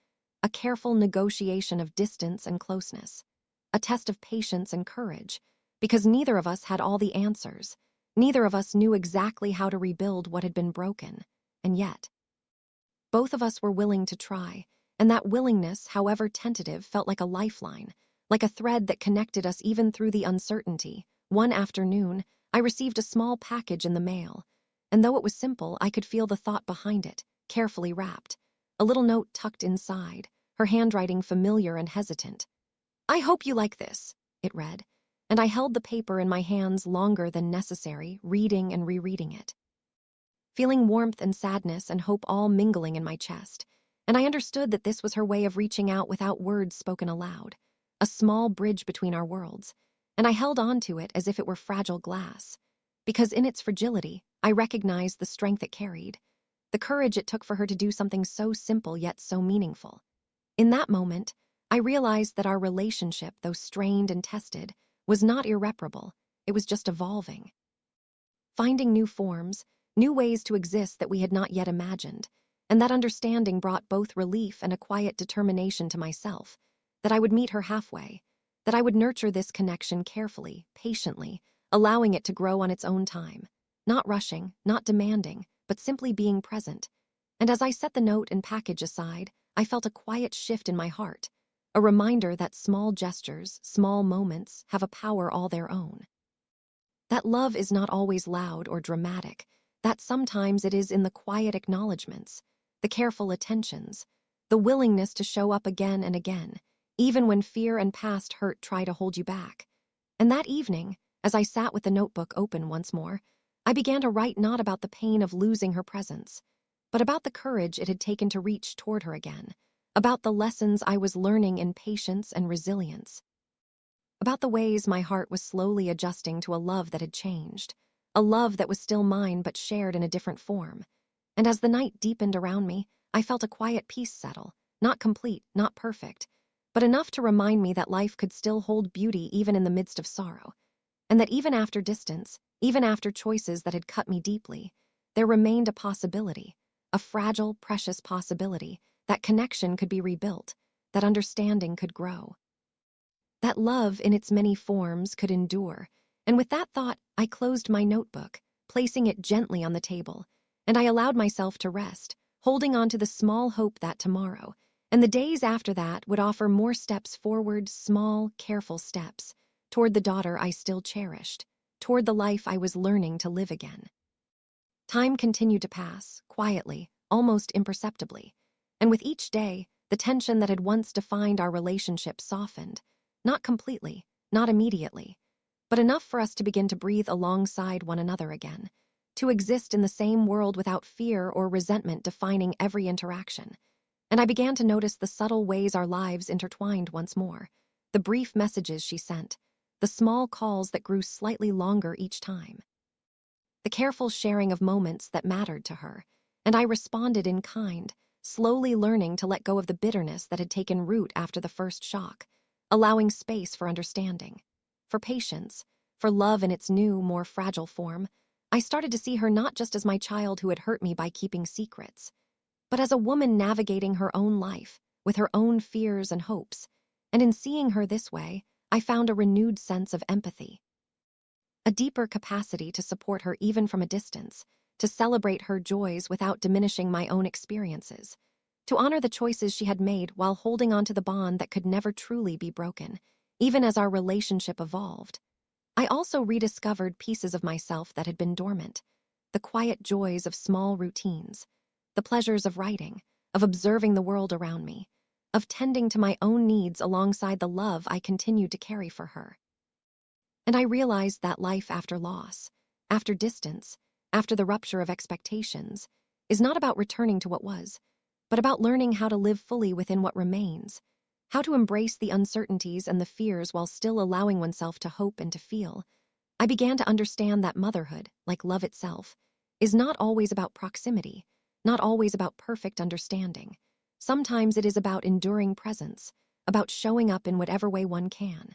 a careful negotiation of distance and closeness, a test of patience and courage, because neither of us had all the answers, neither of us knew exactly how to rebuild what had been broken, and yet, both of us were willing to try, and that willingness, however tentative, felt like a lifeline, like a thread that connected us even through the uncertainty. One afternoon, I received a small package in the mail, and though it was simple, I could feel the thought behind it, carefully wrapped, a little note tucked inside, her handwriting familiar and hesitant. "I hope you like this," it read, and I held the paper in my hands longer than necessary, reading and rereading it, feeling warmth and sadness and hope all mingling in my chest. And I understood that this was her way of reaching out without words spoken aloud, a small bridge between our worlds, and I held on to it as if it were fragile glass, because in its fragility, I recognized the strength it carried, the courage it took for her to do something so simple yet so meaningful. In that moment, I realized that our relationship, though strained and tested, was not irreparable. It was just evolving, finding new forms, new ways to exist that we had not yet imagined. And that understanding brought both relief and a quiet determination to myself, that I would meet her halfway, that I would nurture this connection carefully, patiently, allowing it to grow on its own time, not rushing, not demanding, but simply being present. And as I set the note and package aside, I felt a quiet shift in my heart, a reminder that small gestures, small moments have a power all their own. That love is not always loud or dramatic, that sometimes it is in the quiet acknowledgments, the careful attentions, the willingness to show up again and again, even when fear and past hurt try to hold you back. And that evening, as I sat with the notebook open once more, I began to write not about the pain of losing her presence, but about the courage it had taken to reach toward her again, about the lessons I was learning in patience and resilience, about the ways my heart was slowly adjusting to a love that had changed, a love that was still mine but shared in a different form. And as the night deepened around me, I felt a quiet peace settle, not complete, not perfect, but enough to remind me that life could still hold beauty even in the midst of sorrow, and that even after distance, even after choices that had cut me deeply, there remained a possibility, a fragile, precious possibility, that connection could be rebuilt, that understanding could grow, that love in its many forms could endure. And with that thought, I closed my notebook, placing it gently on the table, and I allowed myself to rest, holding on to the small hope that tomorrow, and the days after that, would offer more steps forward, small, careful steps, toward the daughter I still cherished, toward the life I was learning to live again. Time continued to pass, quietly, almost imperceptibly, and with each day, the tension that had once defined our relationship softened, not completely, not immediately, but enough for us to begin to breathe alongside one another again, to exist in the same world without fear or resentment defining every interaction. And I began to notice the subtle ways our lives intertwined once more, the brief messages she sent, the small calls that grew slightly longer each time, the careful sharing of moments that mattered to her, and I responded in kind, slowly learning to let go of the bitterness that had taken root after the first shock, allowing space for understanding, for patience, for love in its new, more fragile form. I started to see her not just as my child who had hurt me by keeping secrets, but as a woman navigating her own life, with her own fears and hopes. And in seeing her this way, I found a renewed sense of empathy, a deeper capacity to support her even from a distance, to celebrate her joys without diminishing my own experiences, to honor the choices she had made while holding on to the bond that could never truly be broken, even as our relationship evolved. I also rediscovered pieces of myself that had been dormant, the quiet joys of small routines, the pleasures of writing, of observing the world around me, of tending to my own needs alongside the love I continued to carry for her. And I realized that life after loss, after distance, after the rupture of expectations, is not about returning to what was, but about learning how to live fully within what remains, how to embrace the uncertainties and the fears while still allowing oneself to hope and to feel. I began to understand that motherhood, like love itself, is not always about proximity, not always about perfect understanding. Sometimes it is about enduring presence, about showing up in whatever way one can,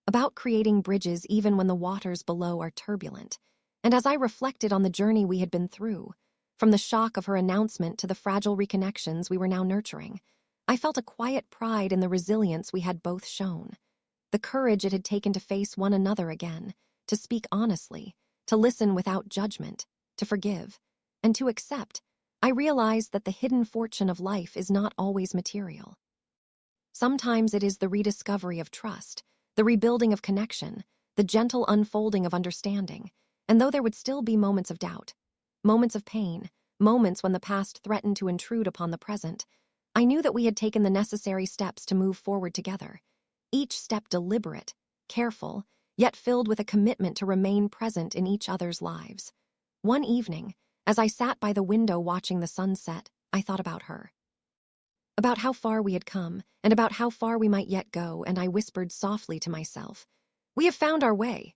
about creating bridges even when the waters below are turbulent. And as I reflected on the journey we had been through, from the shock of her announcement to the fragile reconnections we were now nurturing, I felt a quiet pride in the resilience we had both shown, the courage it had taken to face one another again, to speak honestly, to listen without judgment, to forgive, and to accept. I realized that the hidden fortune of life is not always material. Sometimes it is the rediscovery of trust, the rebuilding of connection, the gentle unfolding of understanding. And though there would still be moments of doubt, moments of pain, moments when the past threatened to intrude upon the present, I knew that we had taken the necessary steps to move forward together, each step deliberate, careful, yet filled with a commitment to remain present in each other's lives. One evening, as I sat by the window watching the sunset, I thought about her, about how far we had come, and about how far we might yet go, and I whispered softly to myself, "We have found our way."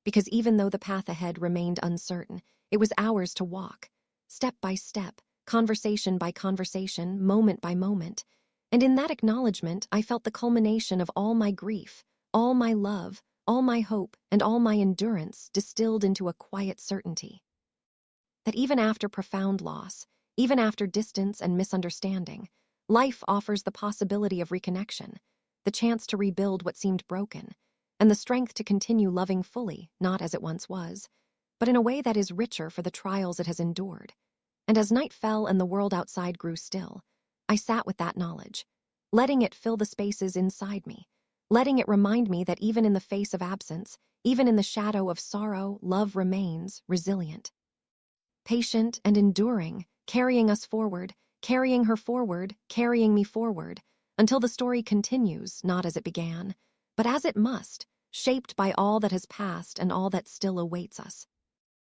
Because even though the path ahead remained uncertain, it was ours to walk, step by step, conversation by conversation, moment by moment. And in that acknowledgement, I felt the culmination of all my grief, all my love, all my hope, and all my endurance distilled into a quiet certainty that even after profound loss, even after distance and misunderstanding, life offers the possibility of reconnection, the chance to rebuild what seemed broken, and the strength to continue loving fully, not as it once was, but in a way that is richer for the trials it has endured. And as night fell and the world outside grew still, I sat with that knowledge, letting it fill the spaces inside me, letting it remind me that even in the face of absence, even in the shadow of sorrow, love remains resilient, patient and enduring, carrying us forward, carrying her forward, carrying me forward, until the story continues, not as it began, but as it must, shaped by all that has passed and all that still awaits us.